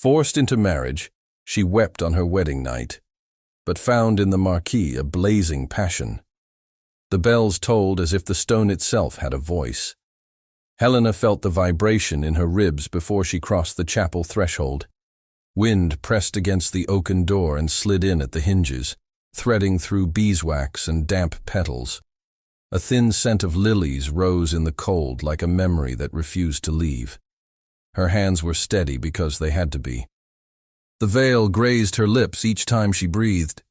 Forced into marriage, she wept on her wedding night, but found in the Marquis a blazing passion. The bells tolled as if the stone itself had a voice. Helena felt the vibration in her ribs before she crossed the chapel threshold. Wind pressed against the oaken door and slid in at the hinges, threading through beeswax and damp petals. A thin scent of lilies rose in the cold like a memory that refused to leave. Her hands were steady because they had to be. The veil grazed her lips each time she breathed.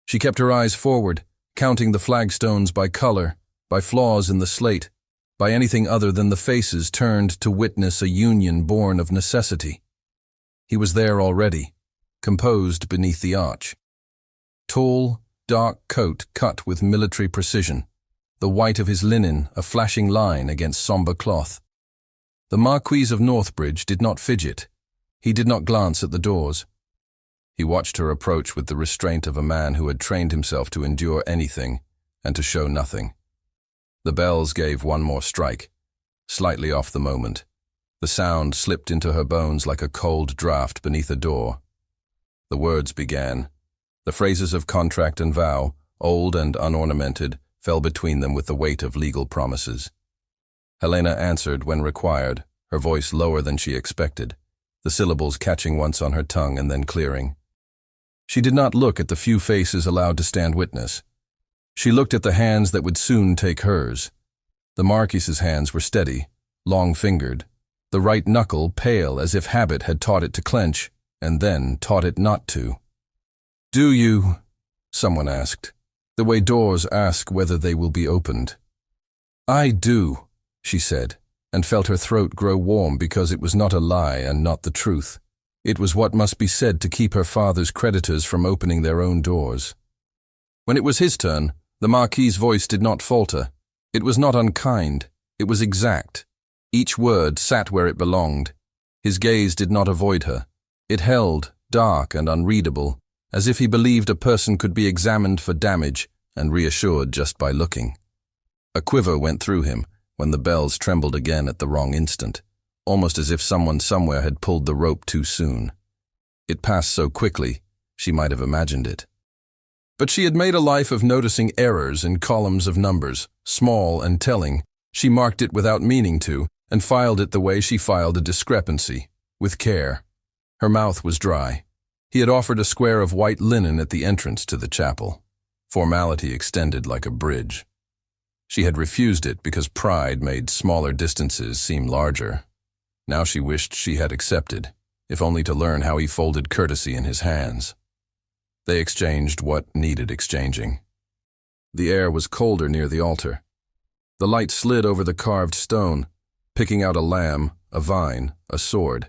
She kept her eyes forward, counting the flagstones by color, by flaws in the slate, by anything other than the faces turned to witness a union born of necessity. He was there already, composed beneath the arch. Tall, dark coat cut with military precision, the white of his linen a flashing line against somber cloth. The Marquis of Northbridge did not fidget. He did not glance at the doors. He watched her approach with the restraint of a man who had trained himself to endure anything and to show nothing. The bells gave one more strike, slightly off the moment. The sound slipped into her bones like a cold draught beneath a door. The words began. The phrases of contract and vow, old and unornamented, fell between them with the weight of legal promises. Helena answered when required, her voice lower than she expected, the syllables catching once on her tongue and then clearing. She did not look at the few faces allowed to stand witness. She looked at the hands that would soon take hers. The Marquis's hands were steady, long-fingered, the right knuckle pale as if habit had taught it to clench, and then taught it not to. "Do you?" someone asked, the way doors ask whether they will be opened. "I do," she said, and felt her throat grow warm because it was not a lie and not the truth. It was what must be said to keep her father's creditors from opening their own doors. When it was his turn, the Marquis's voice did not falter. It was not unkind. It was exact. Each word sat where it belonged. His gaze did not avoid her. It held, dark and unreadable, as if he believed a person could be examined for damage and reassured just by looking. A quiver went through him when the bells trembled again at the wrong instant, almost as if someone somewhere had pulled the rope too soon. It passed so quickly, she might have imagined it. But she had made a life of noticing errors in columns of numbers, small and telling. She marked it without meaning to, and filed it the way she filed a discrepancy, with care. Her mouth was dry. He had offered a square of white linen at the entrance to the chapel. Formality extended like a bridge. She had refused it because pride made smaller distances seem larger. Now she wished she had accepted, if only to learn how he folded courtesy in his hands. They exchanged what needed exchanging. The air was colder near the altar. The light slid over the carved stone, picking out a lamb, a vine, a sword.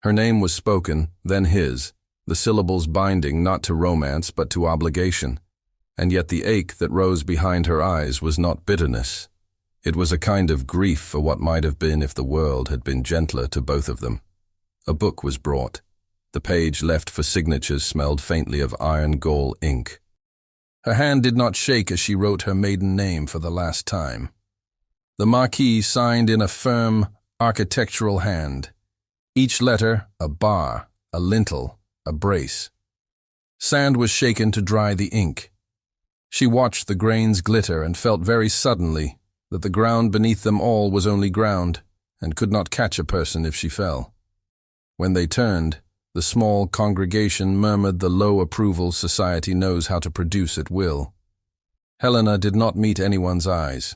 Her name was spoken, then his, the syllables binding not to romance but to obligation, and yet the ache that rose behind her eyes was not bitterness. It was a kind of grief for what might have been if the world had been gentler to both of them. A book was brought. The page left for signatures smelled faintly of iron gall ink. Her hand did not shake as she wrote her maiden name for the last time. The Marquis signed in a firm, architectural hand. Each letter a bar, a lintel, a brace. Sand was shaken to dry the ink. She watched the grains glitter and felt very suddenly that the ground beneath them all was only ground and could not catch a person if she fell. When they turned, the small congregation murmured the low approval society knows how to produce at will. Helena did not meet anyone's eyes.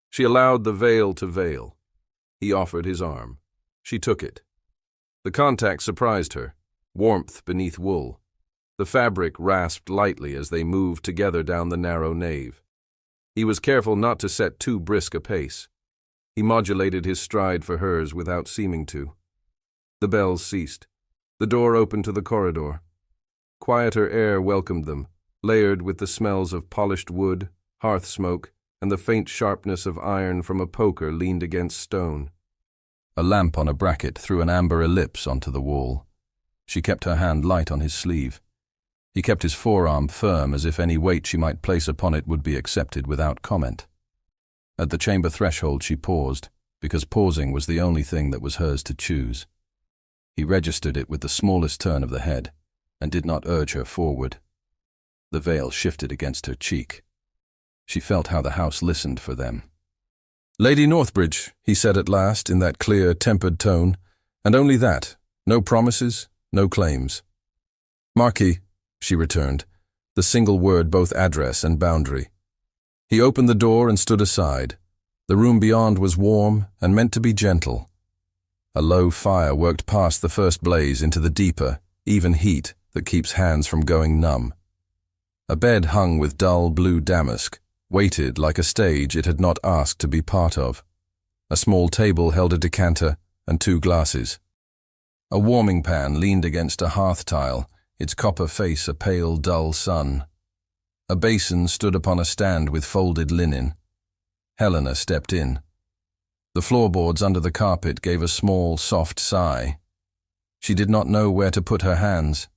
She allowed the veil to veil. He offered his arm. She took it. The contact surprised her, warmth beneath wool. The fabric rasped lightly as they moved together down the narrow nave. He was careful not to set too brisk a pace. He modulated his stride for hers without seeming to. The bells ceased. The door opened to the corridor. Quieter air welcomed them, layered with the smells of polished wood, hearth smoke, and the faint sharpness of iron from a poker leaned against stone. A lamp on a bracket threw an amber ellipse onto the wall. She kept her hand light on his sleeve. He kept his forearm firm as if any weight she might place upon it would be accepted without comment. At the chamber threshold she paused, because pausing was the only thing that was hers to choose. He registered it with the smallest turn of the head, and did not urge her forward. The veil shifted against her cheek. She felt how the house listened for them. "Lady Northbridge," he said at last, in that clear, tempered tone, and only that, no promises, no claims. "Marquis," she returned, the single word both address and boundary. He opened the door and stood aside. The room beyond was warm and meant to be gentle. A low fire worked past the first blaze into the deeper, even heat that keeps hands from going numb. A bed hung with dull blue damask, waited like a stage it had not asked to be part of. A small table held a decanter and 2 glasses. A warming pan leaned against a hearth tile, its copper face a pale, dull sun. A basin stood upon a stand with folded linen. Helena stepped in. The floorboards under the carpet gave a small, soft sigh. She did not know where to put her hands.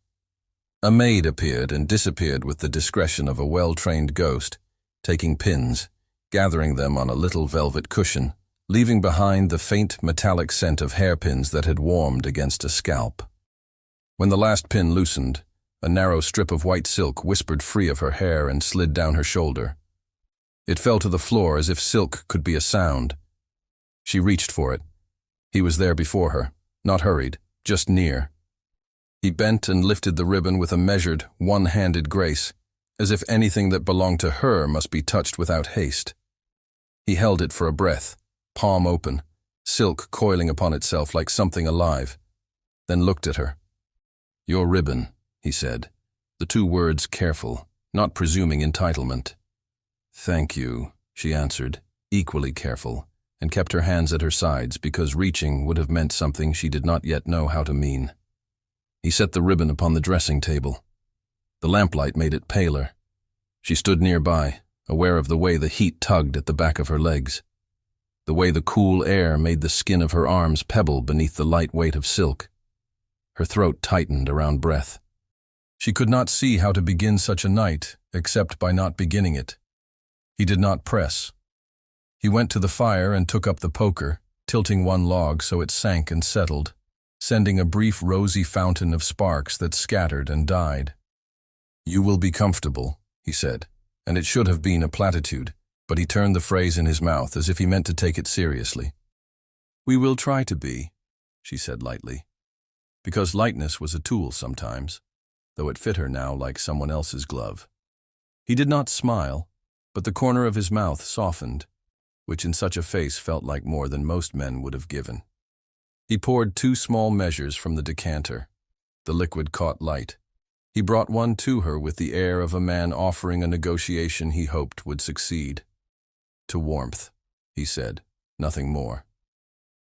A maid appeared and disappeared with the discretion of a well-trained ghost, taking pins, gathering them on a little velvet cushion, leaving behind the faint metallic scent of hairpins that had warmed against a scalp. When the last pin loosened, a narrow strip of white silk whispered free of her hair and slid down her shoulder. It fell to the floor as if silk could be a sound. She reached for it. He was there before her, not hurried, just near. He bent and lifted the ribbon with a measured, one-handed grace, as if anything that belonged to her must be touched without haste. He held it for a breath, palm open, silk coiling upon itself like something alive, then looked at her. "Your ribbon," he said, the 2 words careful, not presuming entitlement. "Thank you," she answered, equally careful, and kept her hands at her sides because reaching would have meant something she did not yet know how to mean. He set the ribbon upon the dressing table. The lamplight made it paler. She stood nearby, aware of the way the heat tugged at the back of her legs, the way the cool air made the skin of her arms pebble beneath the light weight of silk. Her throat tightened around breath. She could not see how to begin such a night except by not beginning it. He did not press. He went to the fire and took up the poker, tilting one log so it sank and settled, sending a brief rosy fountain of sparks that scattered and died. "You will be comfortable," he said, and it should have been a platitude, but he turned the phrase in his mouth as if he meant to take it seriously. "We will try to be," she said lightly, because lightness was a tool sometimes, though it fit her now like someone else's glove. He did not smile, but the corner of his mouth softened, which in such a face felt like more than most men would have given. He poured 2 small measures from the decanter. The liquid caught light. He brought one to her with the air of a man offering a negotiation he hoped would succeed. "To warmth," he said, nothing more.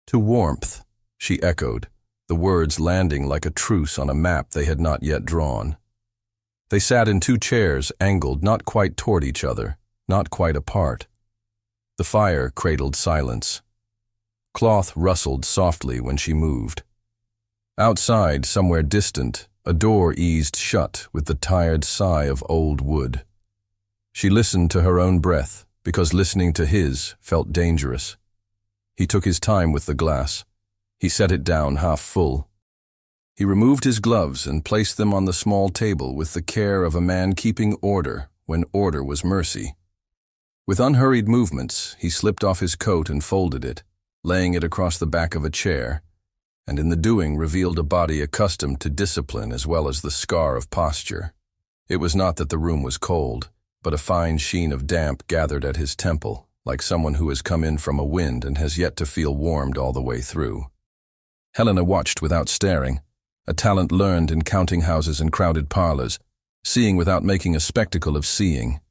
"To warmth," she echoed, the words landing like a truce on a map they had not yet drawn. They sat in 2 chairs, angled not quite toward each other, not quite apart. The fire cradled silence. Cloth rustled softly when she moved. Outside, somewhere distant, a door eased shut with the tired sigh of old wood. She listened to her own breath, because listening to his felt dangerous. He took his time with the glass. He set it down half full. He removed his gloves and placed them on the small table with the care of a man keeping order when order was mercy. With unhurried movements, he slipped off his coat and folded it, laying it across the back of a chair, and in the doing revealed a body accustomed to discipline as well as the scar of posture. It was not that the room was cold, but a fine sheen of damp gathered at his temple, like someone who has come in from a wind and has yet to feel warmed all the way through. Helena watched without staring, a talent learned in counting houses and crowded parlors, seeing without making a spectacle of seeing.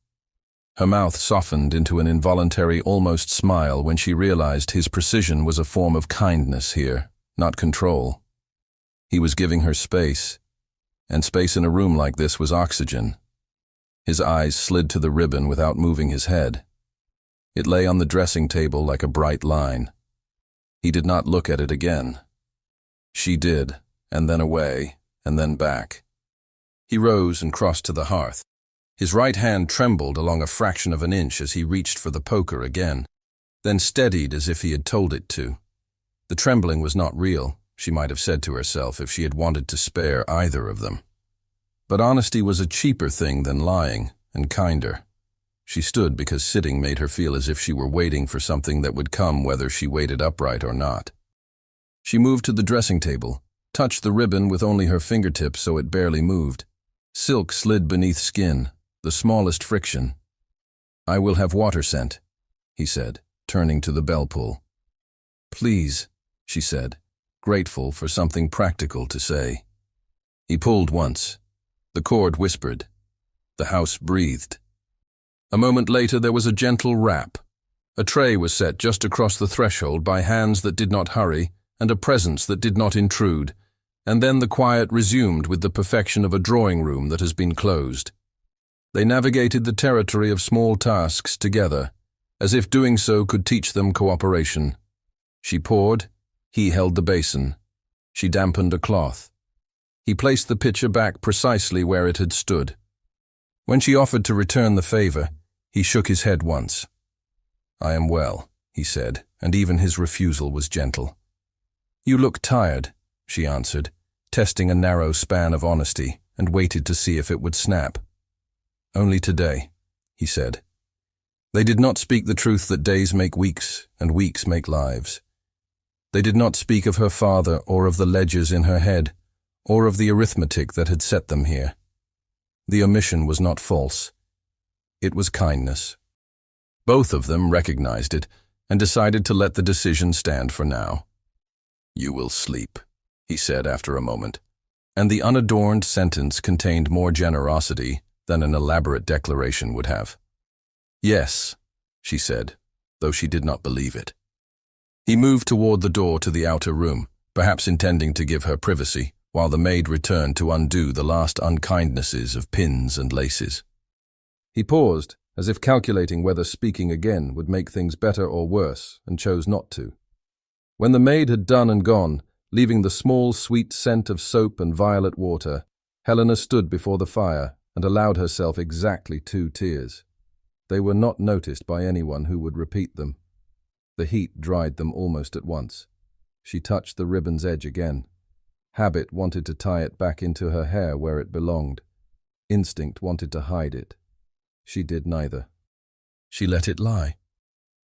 Her mouth softened into an involuntary, almost smile when she realized his precision was a form of kindness here, not control. He was giving her space, and space in a room like this was oxygen. His eyes slid to the ribbon without moving his head. It lay on the dressing table like a bright line. He did not look at it again. She did, and then away, and then back. He rose and crossed to the hearth. His right hand trembled along a fraction of an inch as he reached for the poker again, then steadied as if he had told it to. The trembling was not real. she might have said to herself if she had wanted to spare either of them. But honesty was a cheaper thing than lying, and kinder. She stood because sitting made her feel as if she were waiting for something that would come whether she waited upright or not. She moved to the dressing table, touched the ribbon with only her fingertips so it barely moved. Silk slid beneath skin, the smallest friction. "I will have water sent," he said, turning to the bell pull. "Please," she said, grateful for something practical to say. He pulled once. The cord whispered. The house breathed. A moment later there was a gentle rap. A tray was set just across the threshold by hands that did not hurry and a presence that did not intrude, and then the quiet resumed with the perfection of a drawing room that has been closed. They navigated the territory of small tasks together, as if doing so could teach them cooperation. She poured, he held the basin. She dampened a cloth. He placed the pitcher back precisely where it had stood. When she offered to return the favor, he shook his head once. "I am well," he said, and even his refusal was gentle. "You look tired," she answered, testing a narrow span of honesty, and waited to see if it would snap. "Only today," he said. They did not speak the truth that days make weeks, and weeks make lives. They did not speak of her father or of the ledgers in her head, or of the arithmetic that had set them here. The omission was not false. It was kindness. Both of them recognized it and decided to let the decision stand for now. "You will sleep," he said after a moment, and the unadorned sentence contained more generosity than an elaborate declaration would have. "Yes," she said, though she did not believe it. He moved toward the door to the outer room, perhaps intending to give her privacy, while the maid returned to undo the last unkindnesses of pins and laces. He paused, as if calculating whether speaking again would make things better or worse, and chose not to. When the maid had done and gone, leaving the small, sweet scent of soap and violet water, Helena stood before the fire and allowed herself exactly 2 tears. They were not noticed by anyone who would repeat them. The heat dried them almost at once. She touched the ribbon's edge again. Habit wanted to tie it back into her hair where it belonged. Instinct wanted to hide it. She did neither. She let it lie.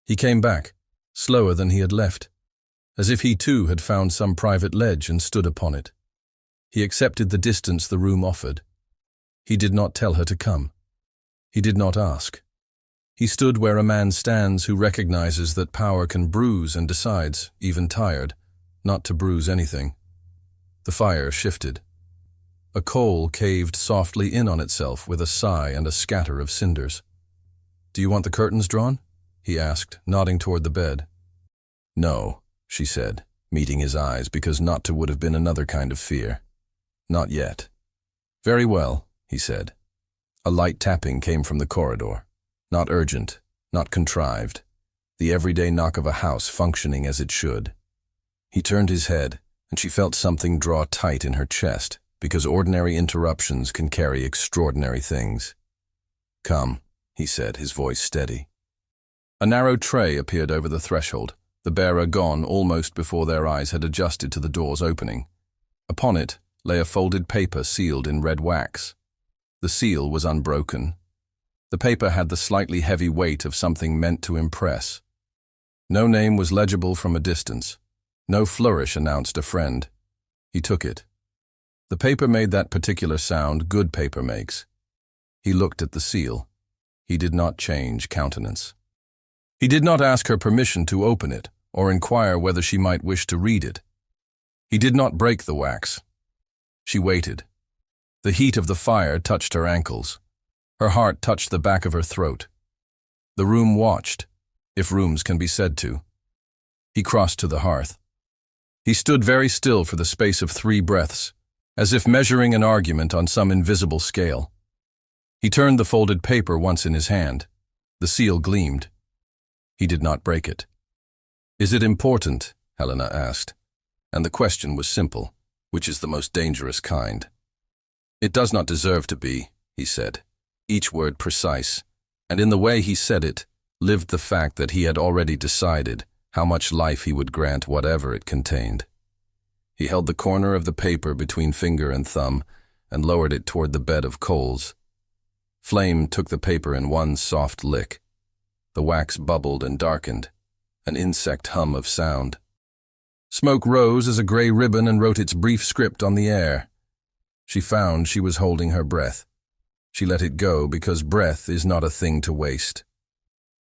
He came back, slower than he had left, as if he too had found some private ledge and stood upon it. He accepted the distance the room offered. He did not tell her to come. He did not ask. He stood where a man stands who recognizes that power can bruise and decides, even tired, not to bruise anything. The fire shifted. A coal caved softly in on itself with a sigh and a scatter of cinders. "Do you want the curtains drawn?" he asked, nodding toward the bed. "No," she said, meeting his eyes because not to would have been another kind of fear. "Not yet." "Very well," he said. A light tapping came from the corridor. Not urgent, not contrived. The everyday knock of a house functioning as it should. He turned his head, and she felt something draw tight in her chest, because ordinary interruptions can carry extraordinary things. "Come," he said, his voice steady. A narrow tray appeared over the threshold, the bearer gone almost before their eyes had adjusted to the door's opening. Upon it lay a folded paper sealed in red wax. The seal was unbroken. The paper had the slightly heavy weight of something meant to impress. No name was legible from a distance. No flourish announced a friend. He took it. The paper made that particular sound good paper makes. He looked at the seal. He did not change countenance. He did not ask her permission to open it or inquire whether she might wish to read it. He did not break the wax. She waited. The heat of the fire touched her ankles. Her heart touched the back of her throat. The room watched, if rooms can be said to. He crossed to the hearth. He stood very still for the space of 3 breaths, as if measuring an argument on some invisible scale. He turned the folded paper once in his hand. The seal gleamed. He did not break it. "Is it important?" Helena asked. And the question was simple, which is the most dangerous kind. "It does not deserve to be," he said, each word precise, and in the way he said it, lived the fact that he had already decided how much life he would grant whatever it contained. He held the corner of the paper between finger and thumb and lowered it toward the bed of coals. Flame took the paper in one soft lick. The wax bubbled and darkened, an insect hum of sound. Smoke rose as a gray ribbon and wrote its brief script on the air. She found she was holding her breath. She let it go because breath is not a thing to waste.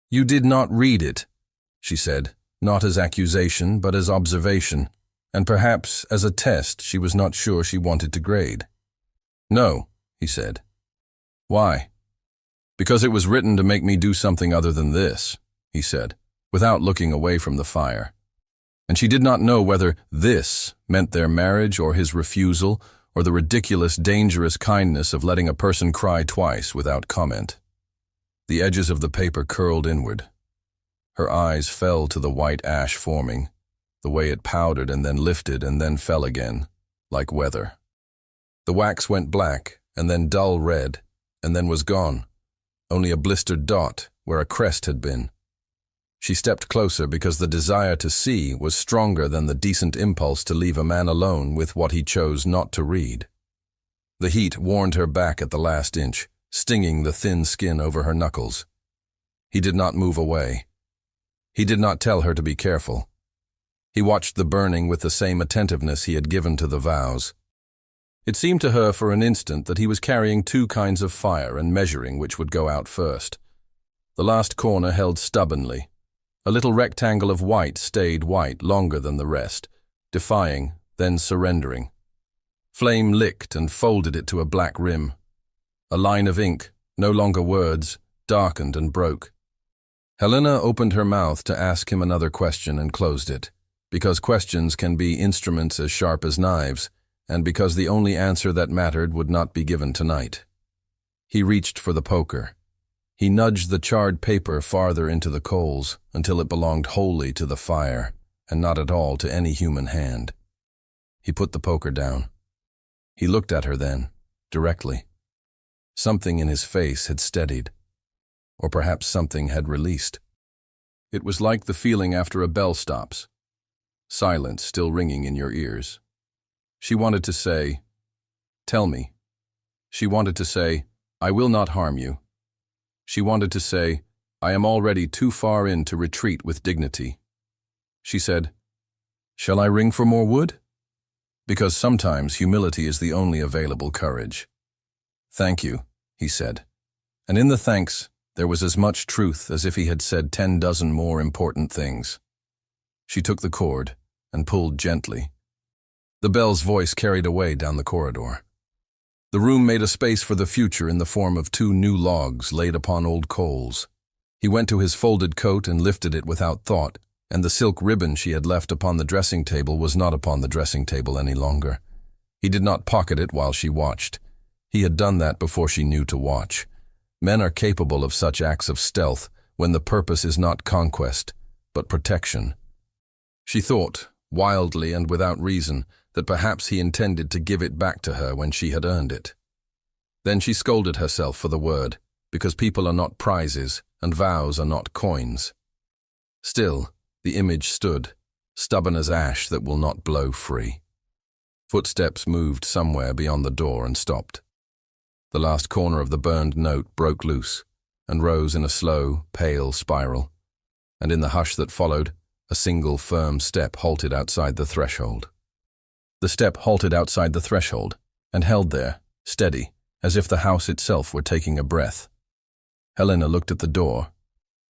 "You did not read it," she said, not as accusation but as observation, and perhaps as a test she was not sure she wanted to grade. "No," he said. "Why?" "Because it was written to make me do something other than this," he said, without looking away from the fire. And she did not know whether this meant their marriage or his refusal or the ridiculous, dangerous kindness of letting a person cry twice without comment. The edges of the paper curled inward. Her eyes fell to the white ash forming, the way it powdered and then lifted and then fell again, like weather. The wax went black and then dull red and then was gone, only a blistered dot where a crest had been. She stepped closer because the desire to see was stronger than the decent impulse to leave a man alone with what he chose not to read. The heat warned her back at the last inch, stinging the thin skin over her knuckles. He did not move away. He did not tell her to be careful. He watched the burning with the same attentiveness he had given to the vows. It seemed to her for an instant that he was carrying two kinds of fire and measuring which would go out first. The last corner held stubbornly. A little rectangle of white stayed white longer than the rest, defying, then surrendering. Flame licked and folded it to a black rim. A line of ink, no longer words, darkened and broke. Helena opened her mouth to ask him another question and closed it, because questions can be instruments as sharp as knives, and because the only answer that mattered would not be given tonight. He reached for the poker. He nudged the charred paper farther into the coals until it belonged wholly to the fire and not at all to any human hand. He put the poker down. He looked at her then, directly. Something in his face had steadied, or perhaps something had released. It was like the feeling after a bell stops, silence still ringing in your ears. She wanted to say, "Tell me." She wanted to say, "I will not harm you." She wanted to say, "I am already too far in to retreat with dignity." She said, "Shall I ring for more wood?" Because sometimes humility is the only available courage. "Thank you," he said. And in the thanks, there was as much truth as if he had said 10 dozen more important things. She took the cord and pulled gently. The bell's voice carried away down the corridor. The room made a space for the future in the form of 2 new logs laid upon old coals. He went to his folded coat and lifted it without thought, and the silk ribbon she had left upon the dressing table was not upon the dressing table any longer. He did not pocket it while she watched. He had done that before she knew to watch. Men are capable of such acts of stealth when the purpose is not conquest, but protection. She thought, wildly and without reason, that perhaps he intended to give it back to her when she had earned it. Then she scolded herself for the word, because people are not prizes and vows are not coins. Still, the image stood, stubborn as ash that will not blow free. Footsteps moved somewhere beyond the door and stopped. The last corner of the burned note broke loose and rose in a slow, pale spiral, and in the hush that followed, a single firm step halted outside the threshold. The step halted outside the threshold and held there, steady, as if the house itself were taking a breath. Helena looked at the door.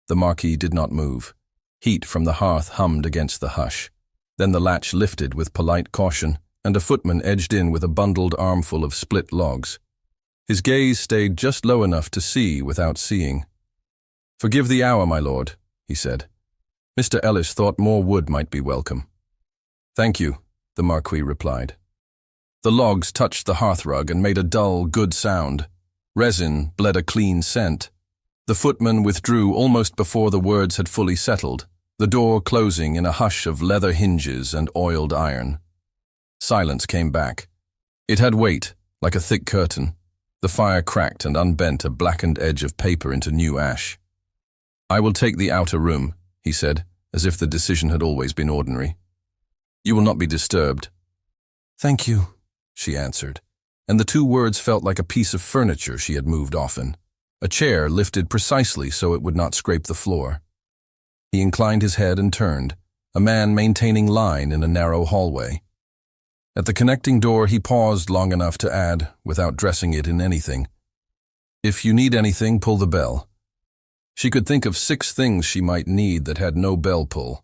The Marquis did not move. Heat from the hearth hummed against the hush. Then the latch lifted with polite caution, and a footman edged in with a bundled armful of split logs. His gaze stayed just low enough to see without seeing. "Forgive the hour, my lord," he said. "Mr. Ellis thought more wood might be welcome." "Thank you," the Marquis replied. The logs touched the hearthrug and made a dull, good sound. Resin bled a clean scent. The footman withdrew almost before the words had fully settled, the door closing in a hush of leather hinges and oiled iron. Silence came back. It had weight, like a thick curtain. The fire cracked and unbent a blackened edge of paper into new ash. "I will take the outer room," he said, as if the decision had always been ordinary. "You will not be disturbed." "Thank you," she answered, and the two words felt like a piece of furniture she had moved often, a chair lifted precisely so it would not scrape the floor. He inclined his head and turned, a man maintaining line in a narrow hallway. At the connecting door he paused long enough to add, without dressing it in anything, "If you need anything, pull the bell." She could think of 6 things she might need that had no bell pull,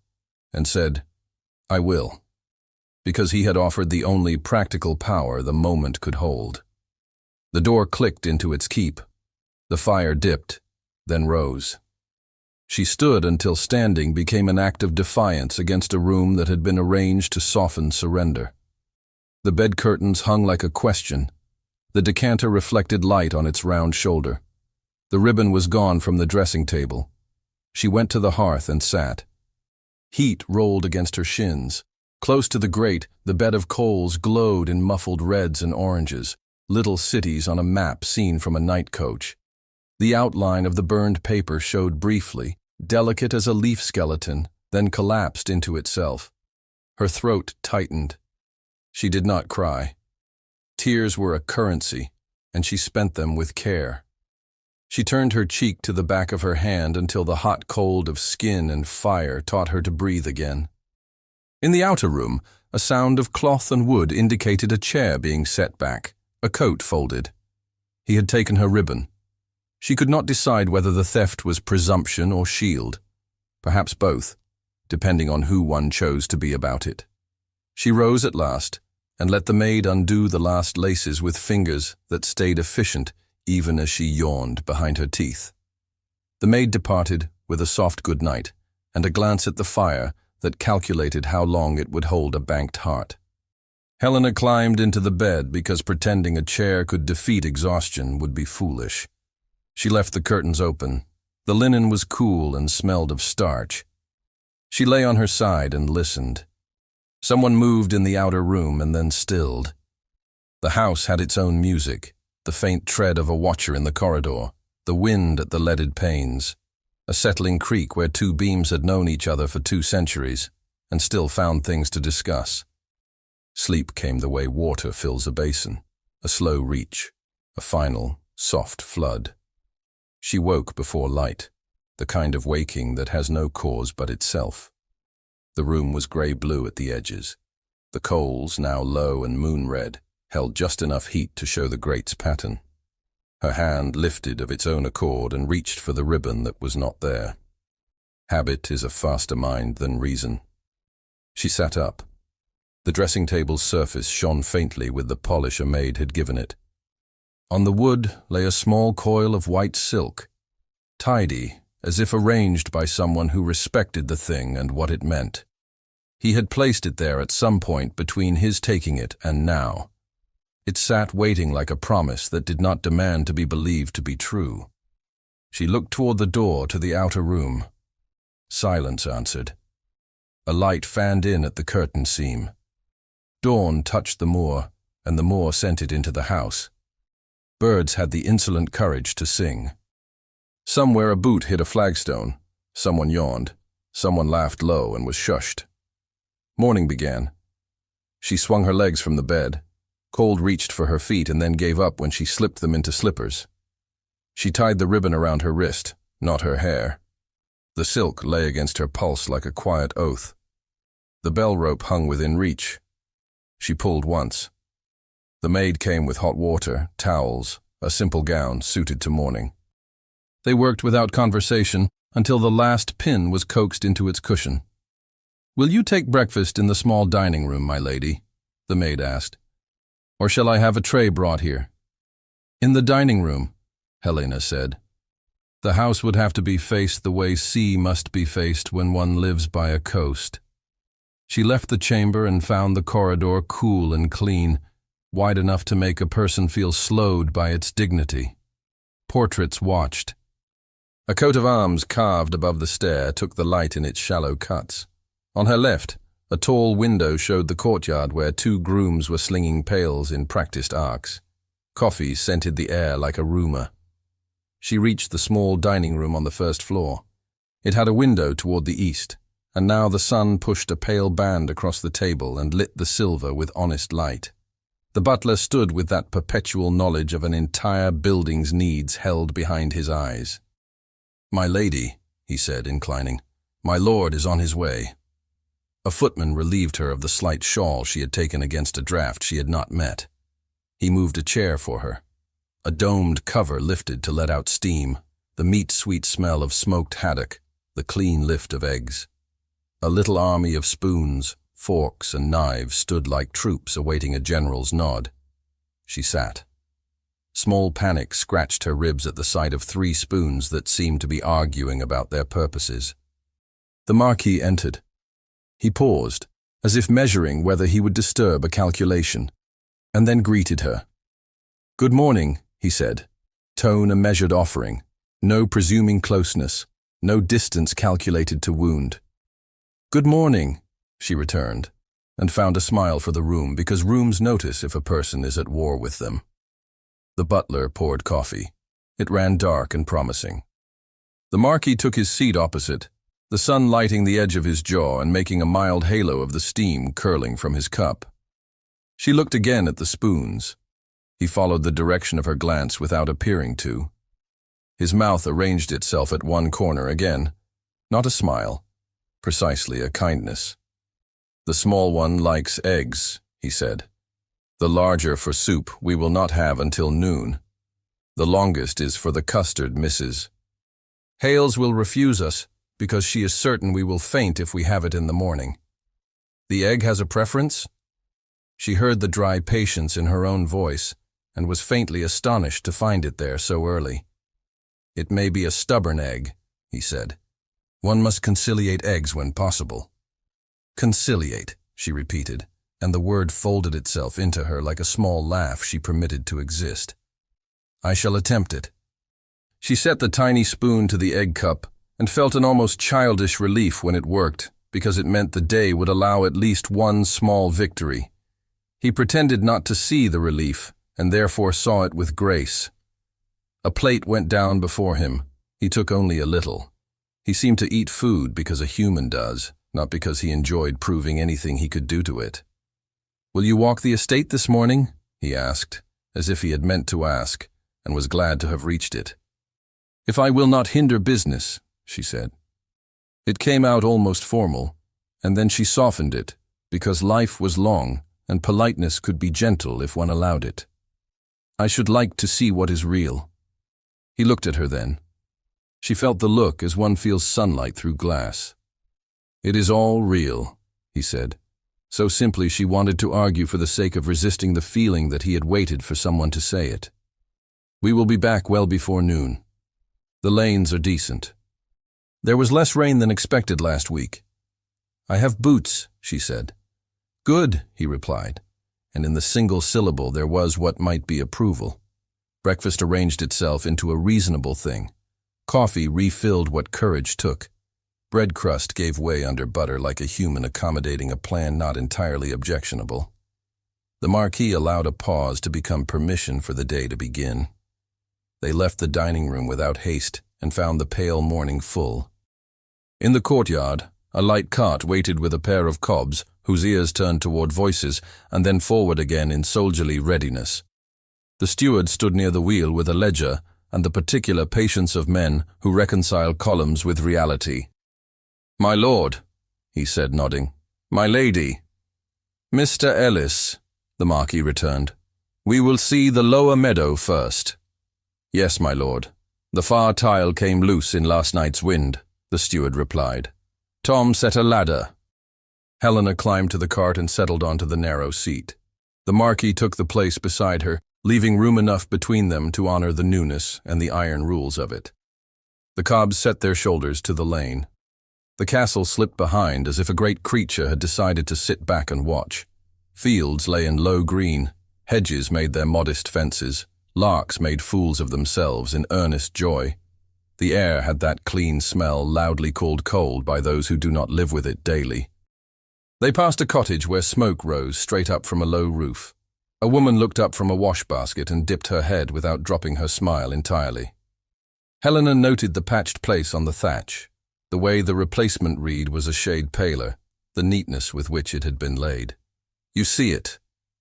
and said, "I will," because he had offered the only practical power the moment could hold. The door clicked into its keep. The fire dipped, then rose. She stood until standing became an act of defiance against a room that had been arranged to soften surrender. The bed curtains hung like a question. The decanter reflected light on its round shoulder. The ribbon was gone from the dressing table. She went to the hearth and sat. Heat rolled against her shins. Close to the grate, the bed of coals glowed in muffled reds and oranges, little cities on a map seen from a night coach. The outline of the burned paper showed briefly, delicate as a leaf skeleton, then collapsed into itself. Her throat tightened. She did not cry. Tears were a currency, and she spent them with care. She turned her cheek to the back of her hand until the hot cold of skin and fire taught her to breathe again. In the outer room, a sound of cloth and wood indicated a chair being set back, a coat folded. He had taken her ribbon. She could not decide whether the theft was presumption or shield. Perhaps both, depending on who one chose to be about it. She rose at last and let the maid undo the last laces with fingers that stayed efficient even as she yawned behind her teeth. The maid departed with a soft good night and a glance at the fire that calculated how long it would hold a banked heart. Helena climbed into the bed because pretending a chair could defeat exhaustion would be foolish. She left the curtains open. The linen was cool and smelled of starch. She lay on her side and listened. Someone moved in the outer room and then stilled. The house had its own music, the faint tread of a watcher in the corridor, the wind at the leaded panes, a settling creak where 2 beams had known each other for 2 centuries and still found things to discuss. Sleep came the way water fills a basin, a slow reach, a final, soft flood. She woke before light, the kind of waking that has no cause but itself. The room was grey-blue at the edges. The coals, now low and moon-red, held just enough heat to show the grate's pattern. Her hand lifted of its own accord and reached for the ribbon that was not there. Habit is a faster mind than reason. She sat up. The dressing table's surface shone faintly with the polish a maid had given it. On the wood lay a small coil of white silk, tidy, as if arranged by someone who respected the thing and what it meant. He had placed it there at some point between his taking it and now. It sat waiting like a promise that did not demand to be believed to be true. She looked toward the door to the outer room. Silence answered. A light fanned in at the curtain seam. Dawn touched the moor, and the moor sent it into the house. Birds had the insolent courage to sing. Somewhere a boot hit a flagstone. Someone yawned. Someone laughed low and was shushed. Morning began. She swung her legs from the bed. Cold reached for her feet and then gave up when she slipped them into slippers. She tied the ribbon around her wrist, not her hair. The silk lay against her pulse like a quiet oath. The bell rope hung within reach. She pulled once. The maid came with hot water, towels, a simple gown suited to morning. They worked without conversation until the last pin was coaxed into its cushion. "Will you take breakfast in the small dining room, my lady?" the maid asked. "Or shall I have a tray brought here?" "In the dining room," Helena said. The house would have to be faced the way sea must be faced when one lives by a coast. She left the chamber and found the corridor cool and clean, wide enough to make a person feel slowed by its dignity. Portraits watched. A coat of arms carved above the stair took the light in its shallow cuts. On her left, a tall window showed the courtyard where 2 grooms were slinging pails in practiced arcs. Coffee scented the air like a rumour. She reached the small dining room on the first floor. It had a window toward the east, and now the sun pushed a pale band across the table and lit the silver with honest light. The butler stood with that perpetual knowledge of an entire building's needs held behind his eyes. "My lady," he said, inclining, "my lord is on his way." A footman relieved her of the slight shawl she had taken against a draught she had not met. He moved a chair for her. A domed cover lifted to let out steam, the meat-sweet smell of smoked haddock, the clean lift of eggs. A little army of spoons, forks, and knives stood like troops awaiting a general's nod. She sat. Small panic scratched her ribs at the sight of 3 spoons that seemed to be arguing about their purposes. The Marquis entered. He paused, as if measuring whether he would disturb a calculation, and then greeted her. "Good morning," he said, tone a measured offering, no presuming closeness, no distance calculated to wound. "Good morning," she returned, and found a smile for the room because rooms notice if a person is at war with them. The butler poured coffee. It ran dark and promising. The Marquis took his seat opposite, the sun lighting the edge of his jaw and making a mild halo of the steam curling from his cup. She looked again at the spoons. He followed the direction of her glance without appearing to. His mouth arranged itself at one corner again. Not a smile, precisely a kindness. "The small one likes eggs," he said. "The larger for soup we will not have until noon. The longest is for the custard, Mrs. Hales will refuse us, because she is certain we will faint if we have it in the morning. The egg has a preference?" She heard the dry patience in her own voice, and was faintly astonished to find it there so early. "It may be a stubborn egg," he said. "One must conciliate eggs when possible." "Conciliate," she repeated, and the word folded itself into her like a small laugh she permitted to exist. "I shall attempt it." She set the tiny spoon to the egg cup and felt an almost childish relief when it worked, because it meant the day would allow at least one small victory. He pretended not to see the relief, and therefore saw it with grace. A plate went down before him. He took only a little. He seemed to eat food because a human does, not because he enjoyed proving anything he could do to it. "Will you walk the estate this morning?" he asked, as if he had meant to ask, and was glad to have reached it. "If I will not hinder business," she said. It came out almost formal, and then she softened it, because life was long, and politeness could be gentle if one allowed it. "I should like to see what is real." He looked at her then. She felt the look as one feels sunlight through glass. "It is all real," he said, so simply she wanted to argue for the sake of resisting the feeling that he had waited for someone to say it. "We will be back well before noon. The lanes are decent. There was less rain than expected last week." "I have boots," she said. "Good," he replied, and in the single syllable there was what might be approval. Breakfast arranged itself into a reasonable thing. Coffee refilled what courage took. Bread crust gave way under butter like a human accommodating a plan not entirely objectionable. The Marquis allowed a pause to become permission for the day to begin. They left the dining room without haste and found the pale morning full. In the courtyard, a light cart waited with a pair of cobs whose ears turned toward voices and then forward again in soldierly readiness. The steward stood near the wheel with a ledger and the particular patience of men who reconcile columns with reality. "My lord," he said, nodding. "My lady." "Mr. Ellis," the Marquis returned. "We will see the lower meadow first." "Yes, my lord. The far tile came loose in last night's wind," the steward replied. "Tom set a ladder." Helena climbed to the cart and settled onto the narrow seat. The Marquis took the place beside her, leaving room enough between them to honor the newness and the iron rules of it. The cobs set their shoulders to the lane. The castle slipped behind as if a great creature had decided to sit back and watch. Fields lay in low green, hedges made their modest fences, larks made fools of themselves in earnest joy. The air had that clean smell loudly called cold by those who do not live with it daily. They passed a cottage where smoke rose straight up from a low roof. A woman looked up from a wash basket and dipped her head without dropping her smile entirely. Helena noted the patched place on the thatch. The way the replacement reed was a shade paler, the neatness with which it had been laid. "You see it,"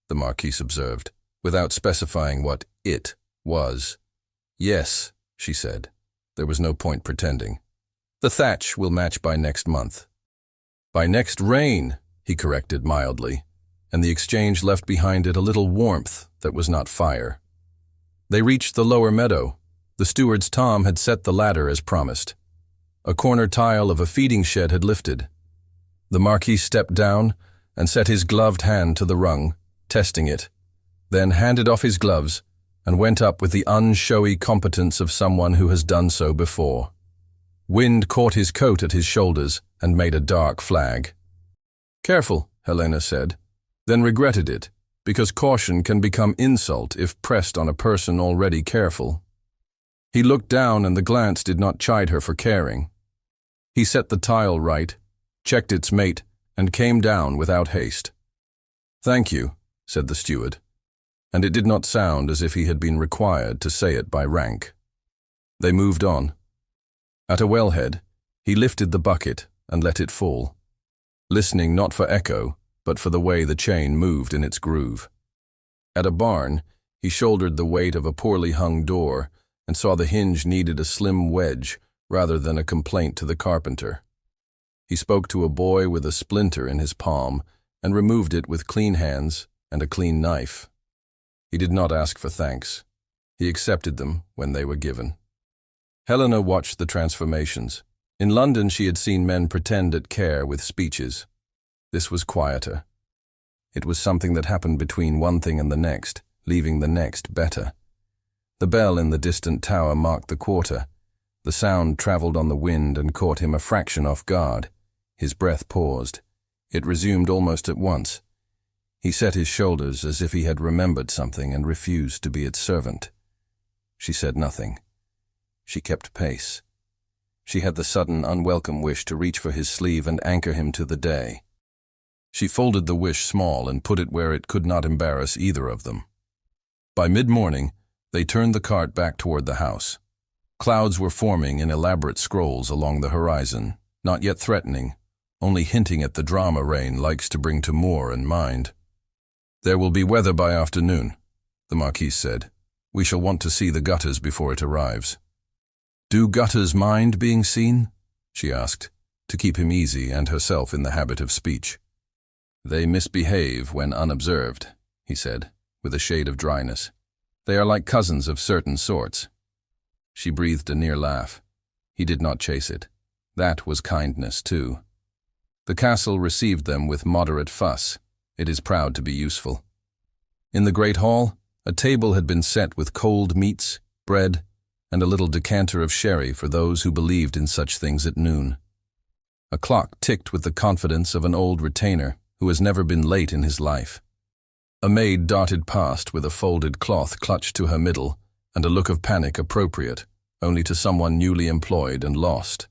the Marquis observed, without specifying what "it" was. "Yes," she said. There was no point pretending. "The thatch will match by next month." "By next rain," he corrected mildly, and the exchange left behind it a little warmth that was not fire. They reached the lower meadow. The steward's Tom had set the ladder as promised. A corner tile of a feeding shed had lifted. The Marquis stepped down and set his gloved hand to the rung, testing it, then handed off his gloves and went up with the unshowy competence of someone who has done so before. Wind caught his coat at his shoulders and made a dark flag. "Careful," Helena said, then regretted it, because caution can become insult if pressed on a person already careful. He looked down and the glance did not chide her for caring. He set the tile right, checked its mate, and came down without haste. "Thank you," said the steward, and it did not sound as if he had been required to say it by rank. They moved on. At a wellhead, he lifted the bucket and let it fall, listening not for echo, but for the way the chain moved in its groove. At a barn, he shouldered the weight of a poorly hung door and saw the hinge needed a slim wedge rather than a complaint to the carpenter. He spoke to a boy with a splinter in his palm and removed it with clean hands and a clean knife. He did not ask for thanks. He accepted them when they were given. Helena watched the transformations. In London she had seen men pretend at care with speeches. This was quieter. It was something that happened between one thing and the next, leaving the next better. The bell in the distant tower marked the quarter. The sound travelled on the wind and caught him a fraction off guard. His breath paused. It resumed almost at once. He set his shoulders as if he had remembered something and refused to be its servant. She said nothing. She kept pace. She had the sudden, unwelcome wish to reach for his sleeve and anchor him to the day. She folded the wish small and put it where it could not embarrass either of them. By mid-morning, they turned the cart back toward the house. Clouds were forming in elaborate scrolls along the horizon, not yet threatening, only hinting at the drama rain likes to bring to moor and mind. "There will be weather by afternoon," the Marquis said. "We shall want to see the gutters before it arrives." "Do gutters mind being seen?" she asked, to keep him easy and herself in the habit of speech. "They misbehave when unobserved," he said, with a shade of dryness. "They are like cousins of certain sorts." She breathed a near laugh. He did not chase it. That was kindness, too. The castle received them with moderate fuss. It is proud to be useful. In the great hall, a table had been set with cold meats, bread, and a little decanter of sherry for those who believed in such things at noon. A clock ticked with the confidence of an old retainer who has never been late in his life. A maid darted past with a folded cloth clutched to her middle and a look of panic appropriate only to someone newly employed and lost.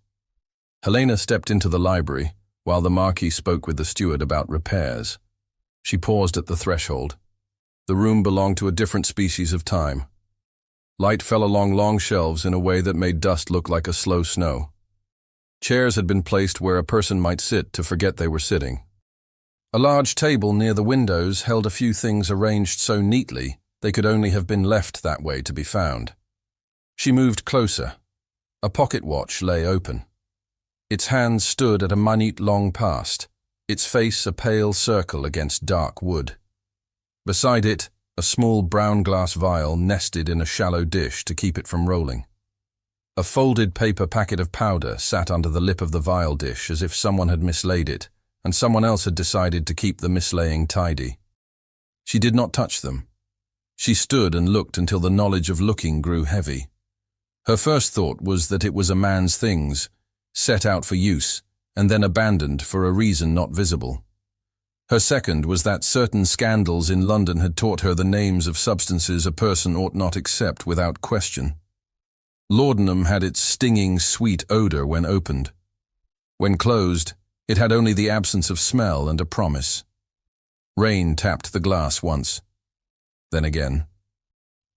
Helena stepped into the library while the Marquis spoke with the steward about repairs. She paused at the threshold. The room belonged to a different species of time. Light fell along long shelves in a way that made dust look like a slow snow. Chairs had been placed where a person might sit to forget they were sitting. A large table near the windows held a few things arranged so neatly they could only have been left that way to be found. She moved closer. A pocket watch lay open. Its hands stood at a minute long past, its face a pale circle against dark wood. Beside it, a small brown glass vial nested in a shallow dish to keep it from rolling. A folded paper packet of powder sat under the lip of the vial dish as if someone had mislaid it, and someone else had decided to keep the mislaying tidy. She did not touch them. She stood and looked until the knowledge of looking grew heavy. Her first thought was that it was a man's things, set out for use, and then abandoned for a reason not visible. Her second was that certain scandals in London had taught her the names of substances a person ought not accept without question. Laudanum had its stinging, sweet odor when opened. When closed, it had only the absence of smell and a promise. Rain tapped the glass once. Then again.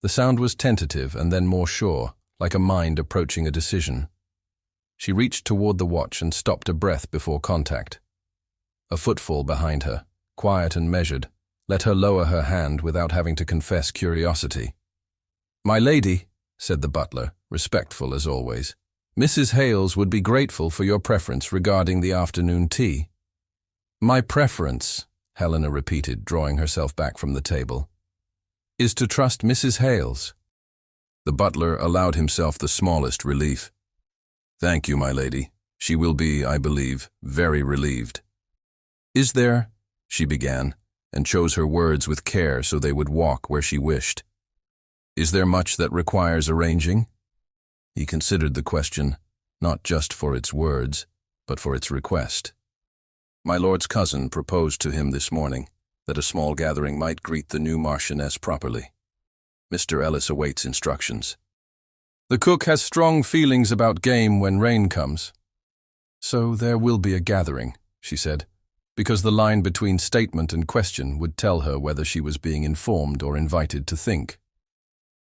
The sound was tentative and then more sure, like a mind approaching a decision. She reached toward the watch and stopped a breath before contact. A footfall behind her, quiet and measured, let her lower her hand without having to confess curiosity. "My lady," said the butler, respectful as always, "Mrs. Hales would be grateful for your preference regarding the afternoon tea." "My preference," Helena repeated, drawing herself back from the table, "is to trust Mrs. Hales." The butler allowed himself the smallest relief. "Thank you, my lady. She will be, I believe, very relieved." "Is there," she began, and chose her words with care so they would walk where she wished. "Is there much that requires arranging?" He considered the question, not just for its words, but for its request. My lord's cousin proposed to him this morning that a small gathering might greet the new Marchioness properly. Mr. Ellis awaits instructions. "The cook has strong feelings about game when rain comes." "So there will be a gathering," she said, because the line between statement and question would tell her whether she was being informed or invited to think.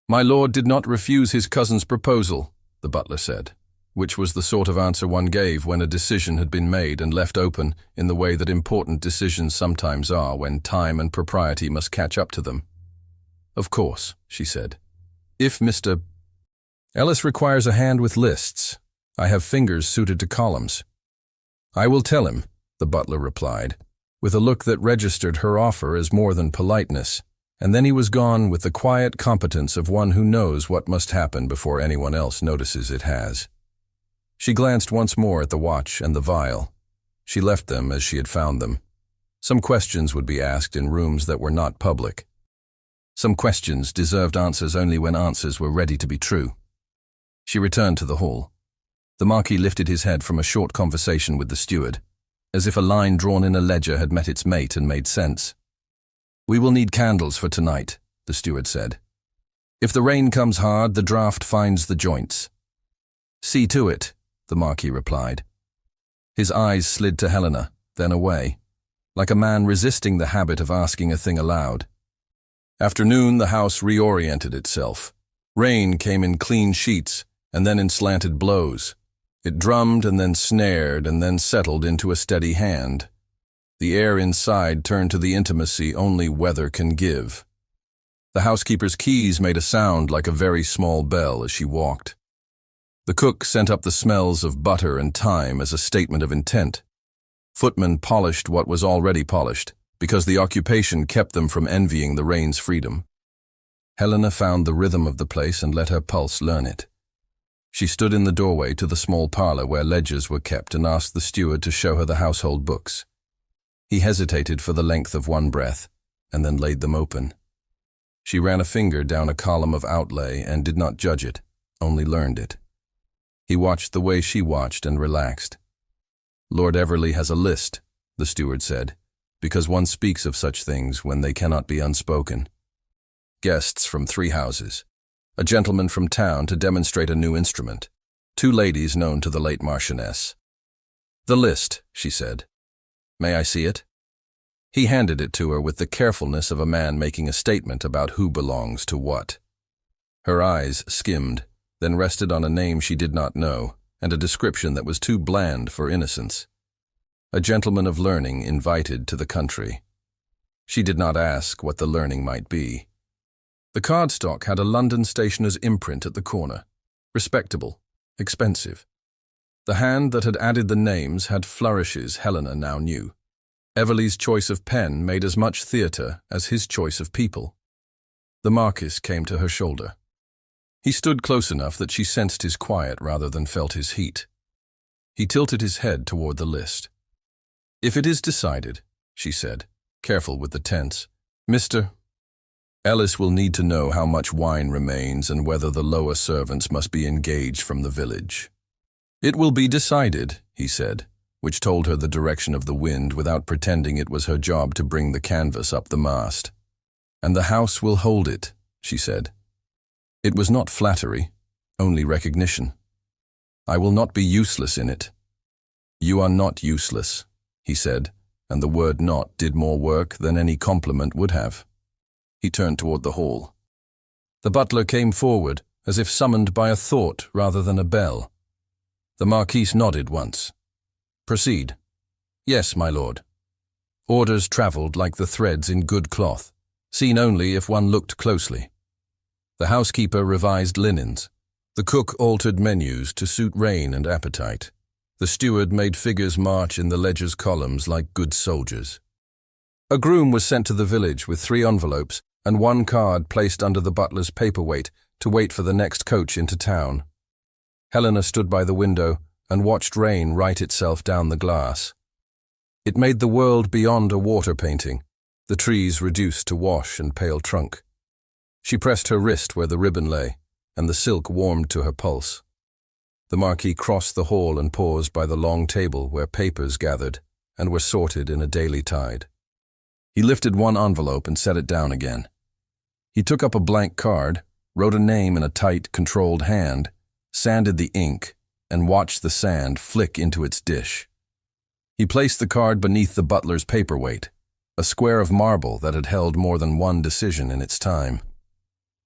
"My lord did not refuse his cousin's proposal," the butler said, which was the sort of answer one gave when a decision had been made and left open in the way that important decisions sometimes are when time and propriety must catch up to them. "Of course," she said. "If Mr. Ellis requires a hand with lists, I have fingers suited to columns." "I will tell him," the butler replied, with a look that registered her offer as more than politeness, and then he was gone with the quiet competence of one who knows what must happen before anyone else notices it has. She glanced once more at the watch and the vial. She left them as she had found them. Some questions would be asked in rooms that were not public. Some questions deserved answers only when answers were ready to be true. She returned to the hall. The Marquis lifted his head from a short conversation with the steward, as if a line drawn in a ledger had met its mate and made sense. "We will need candles for tonight," the steward said. "If the rain comes hard, the draught finds the joints." "See to it," the Marquis replied. His eyes slid to Helena, then away, like a man resisting the habit of asking a thing aloud. After noon, the house reoriented itself. Rain came in clean sheets, and then in slanted blows. It drummed and then snared and then settled into a steady hand. The air inside turned to the intimacy only weather can give. The housekeeper's keys made a sound like a very small bell as she walked. The cook sent up the smells of butter and thyme as a statement of intent. Footmen polished what was already polished, because the occupation kept them from envying the rain's freedom. Helena found the rhythm of the place and let her pulse learn it. She stood in the doorway to the small parlor where ledgers were kept and asked the steward to show her the household books. He hesitated for the length of one breath, and then laid them open. She ran a finger down a column of outlay and did not judge it, only learned it. He watched the way she watched and relaxed. "Lord Everley has a list," the steward said, because one speaks of such things when they cannot be unspoken. "Guests from 3 houses. A gentleman from town to demonstrate a new instrument. 2 ladies known to the late Marchioness." "The list," she said. "May I see it?" He handed it to her with the carefulness of a man making a statement about who belongs to what. Her eyes skimmed, then rested on a name she did not know, and a description that was too bland for innocence. A gentleman of learning invited to the country. She did not ask what the learning might be. The cardstock had a London stationer's imprint at the corner. Respectable, expensive. The hand that had added the names had flourishes Helena now knew. Everley's choice of pen made as much theatre as his choice of people. The Marquis came to her shoulder. He stood close enough that she sensed his quiet rather than felt his heat. He tilted his head toward the list. "If it is decided," she said, careful with the tense, "Mr. Ellis will need to know how much wine remains and whether the lower servants must be engaged from the village." "It will be decided," he said, which told her the direction of the wind without pretending it was her job to bring the canvas up the mast. "And the house will hold it," she said. It was not flattery, only recognition. "I will not be useless in it." "You are not useless," he said, and the word "not" did more work than any compliment would have. He turned toward the hall. The butler came forward, as if summoned by a thought rather than a bell. The Marquis nodded once. "Proceed." "Yes, my lord." Orders travelled like the threads in good cloth, seen only if one looked closely. The housekeeper revised linens. The cook altered menus to suit reign and appetite. The steward made figures march in the ledger's columns like good soldiers. A groom was sent to the village with 3 envelopes and 1 card placed under the butler's paperweight to wait for the next coach into town. Helena stood by the window and watched rain write itself down the glass. It made the world beyond a water painting, the trees reduced to wash and pale trunk. She pressed her wrist where the ribbon lay, and the silk warmed to her pulse. The Marquis crossed the hall and paused by the long table where papers gathered and were sorted in a daily tide. He lifted 1 envelope and set it down again. He took up a blank card, wrote a name in a tight, controlled hand, sanded the ink, and watched the sand flick into its dish. He placed the card beneath the butler's paperweight, a square of marble that had held more than one decision in its time.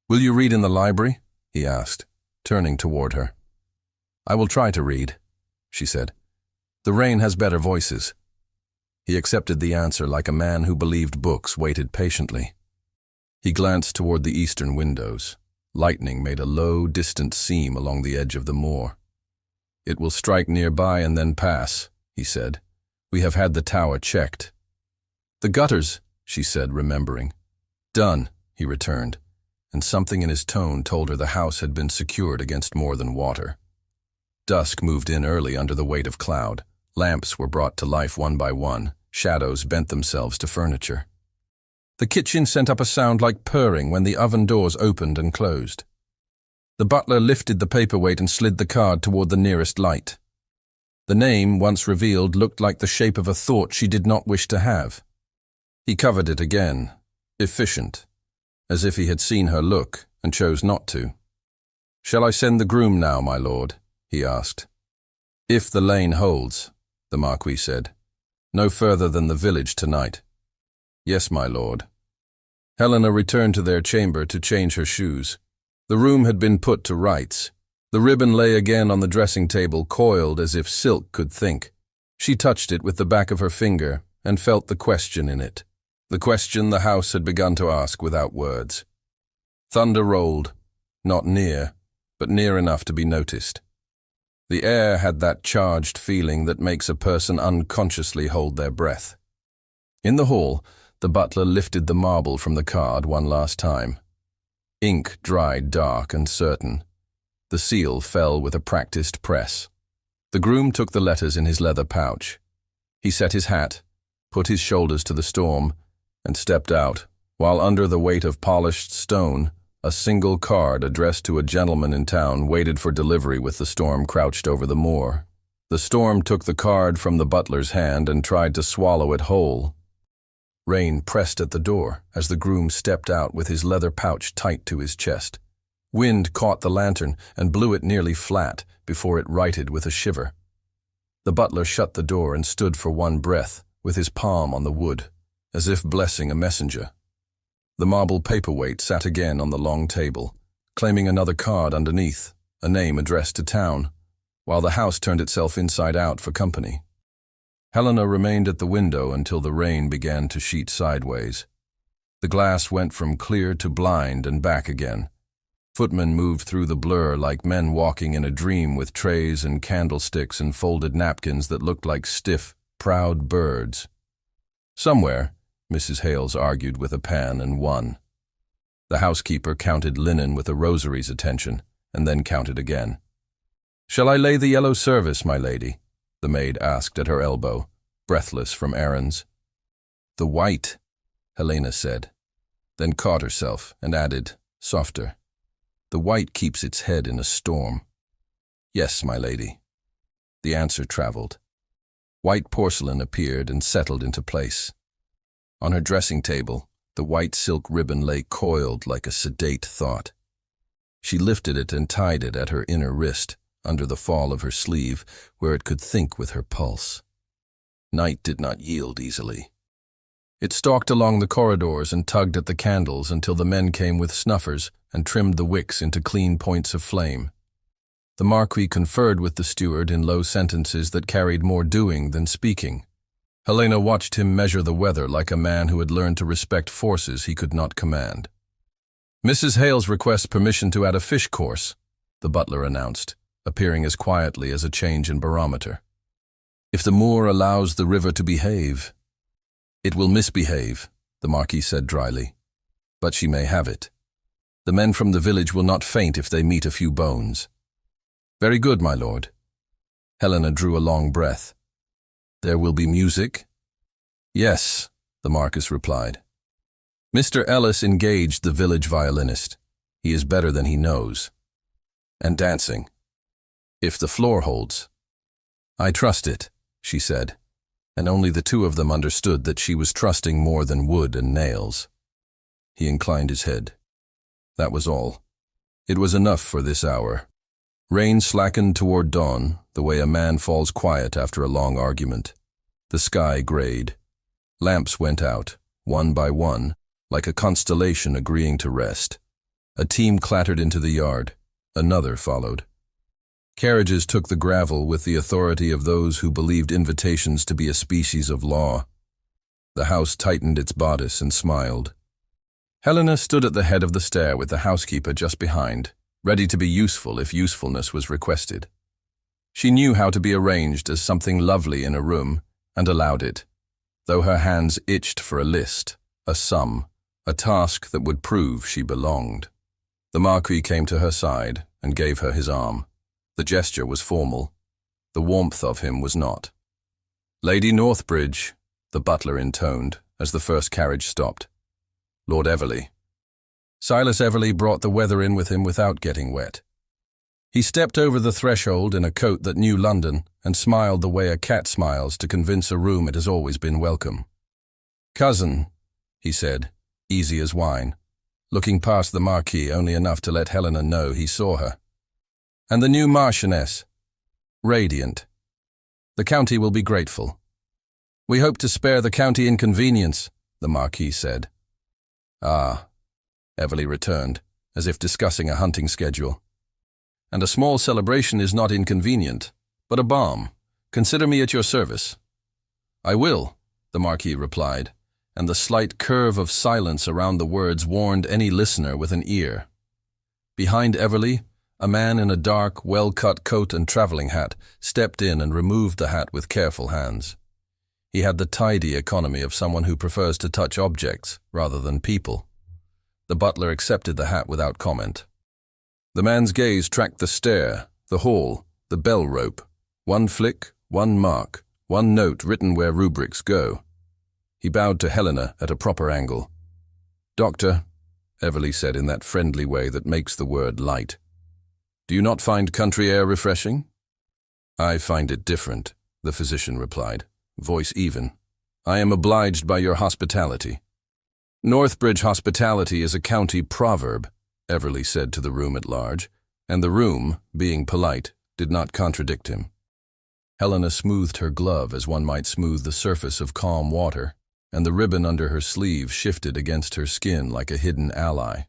"Will you read in the library?" he asked, turning toward her. "I will try to read," she said. "The rain has better voices." He accepted the answer like a man who believed books waited patiently. He glanced toward the eastern windows. Lightning made a low, distant seam along the edge of the moor. "It will strike nearby and then pass," he said. "We have had the tower checked." "The gutters," she said, remembering. "Done," he returned, and something in his tone told her the house had been secured against more than water. Dusk moved in early under the weight of cloud. Lamps were brought to life one by one. Shadows bent themselves to furniture. The kitchen sent up a sound like purring when the oven doors opened and closed. The butler lifted the paperweight and slid the card toward the nearest light. The name, once revealed, looked like the shape of a thought she did not wish to have. He covered it again, efficient, as if he had seen her look and chose not to. "Shall I send the groom now, my lord?" he asked. "If the lane holds," the Marquis said. "No further than the village tonight." "Yes, my lord." Helena returned to their chamber to change her shoes. The room had been put to rights. The ribbon lay again on the dressing table, coiled as if silk could think. She touched it with the back of her finger and felt the question in it, the question the house had begun to ask without words. Thunder rolled, not near, but near enough to be noticed. The air had that charged feeling that makes a person unconsciously hold their breath. In the hall, the butler lifted the marble from the card one last time. Ink dried dark and certain. The seal fell with a practiced press. The groom took the letters in his leather pouch. He set his hat, put his shoulders to the storm, and stepped out, while under the weight of polished stone, a single card addressed to a gentleman in town waited for delivery with the storm crouched over the moor. The storm took the card from the butler's hand and tried to swallow it whole. Rain pressed at the door as the groom stepped out with his leather pouch tight to his chest. Wind caught the lantern and blew it nearly flat before it righted with a shiver. The butler shut the door and stood for one breath, with his palm on the wood, as if blessing a messenger. The marble paperweight sat again on the long table, claiming another card underneath, a name addressed to town, while the house turned itself inside out for company. Helena remained at the window until the rain began to sheet sideways. The glass went from clear to blind and back again. Footmen moved through the blur like men walking in a dream with trays and candlesticks and folded napkins that looked like stiff, proud birds. Somewhere, Mrs. Hales argued with a pan and won. The housekeeper counted linen with a rosary's attention, and then counted again. "Shall I lay the yellow service, my lady?" the maid asked at her elbow, breathless from errands. "The white," Helena said, then caught herself and added, softer, "The white keeps its head in a storm." "Yes, my lady." The answer traveled. White porcelain appeared and settled into place. On her dressing table, the white silk ribbon lay coiled like a sedate thought. She lifted it and tied it at her inner wrist, under the fall of her sleeve, where it could think with her pulse. Night did not yield easily. It stalked along the corridors and tugged at the candles until the men came with snuffers and trimmed the wicks into clean points of flame. The Marquis conferred with the steward in low sentences that carried more doing than speaking. Helena watched him measure the weather like a man who had learned to respect forces he could not command. "Mrs. Hales requests permission to add a fish course," the butler announced, appearing as quietly as a change in barometer. "If the moor allows the river to behave." "It will misbehave," the Marquis said dryly. "But she may have it. The men from the village will not faint if they meet a few bones." "Very good, my lord." Helena drew a long breath. "There will be music?" "Yes," the Marquis replied. "Mr. Ellis engaged the village violinist. He is better than he knows. And dancing. If the floor holds." "I trust it," she said, and only the two of them understood that she was trusting more than wood and nails. He inclined his head. That was all. It was enough for this hour. Rain slackened toward dawn, the way a man falls quiet after a long argument. The sky grayed. Lamps went out, one by one, like a constellation agreeing to rest. A team clattered into the yard. Another followed. Carriages took the gravel with the authority of those who believed invitations to be a species of law. The house tightened its bodice and smiled. Helena stood at the head of the stair with the housekeeper just behind, ready to be useful if usefulness was requested. She knew how to be arranged as something lovely in a room, and allowed it, though her hands itched for a list, a sum, a task that would prove she belonged. The Marquis came to her side and gave her his arm. The gesture was formal. The warmth of him was not. "Lady Northbridge," the butler intoned, as the first carriage stopped. "Lord Everley." Silas Everley brought the weather in with him without getting wet. He stepped over the threshold in a coat that knew London and smiled the way a cat smiles to convince a room it has always been welcome. "Cousin," he said, easy as wine, looking past the Marquis only enough to let Helena know he saw her. "And the new Marchioness." "Radiant. The county will be grateful." "We hope to spare the county inconvenience," the Marquis said. "Ah," Everley returned, as if discussing a hunting schedule. "And a small celebration is not inconvenient, but a balm. Consider me at your service." "I will," the Marquis replied, and the slight curve of silence around the words warned any listener with an ear. Behind Everley, a man in a dark, well-cut coat and traveling hat stepped in and removed the hat with careful hands. He had the tidy economy of someone who prefers to touch objects rather than people. The butler accepted the hat without comment. The man's gaze tracked the stair, the hall, the bell rope. One flick, one mark, one note written where rubrics go. He bowed to Helena at a proper angle. "Doctor," Everley said in that friendly way that makes the word light, "do you not find country air refreshing?" "I find it different," the physician replied, voice even. "I am obliged by your hospitality." "Northbridge hospitality is a county proverb," Everley said to the room at large, and the room, being polite, did not contradict him. Helena smoothed her glove as one might smooth the surface of calm water, and the ribbon under her sleeve shifted against her skin like a hidden ally.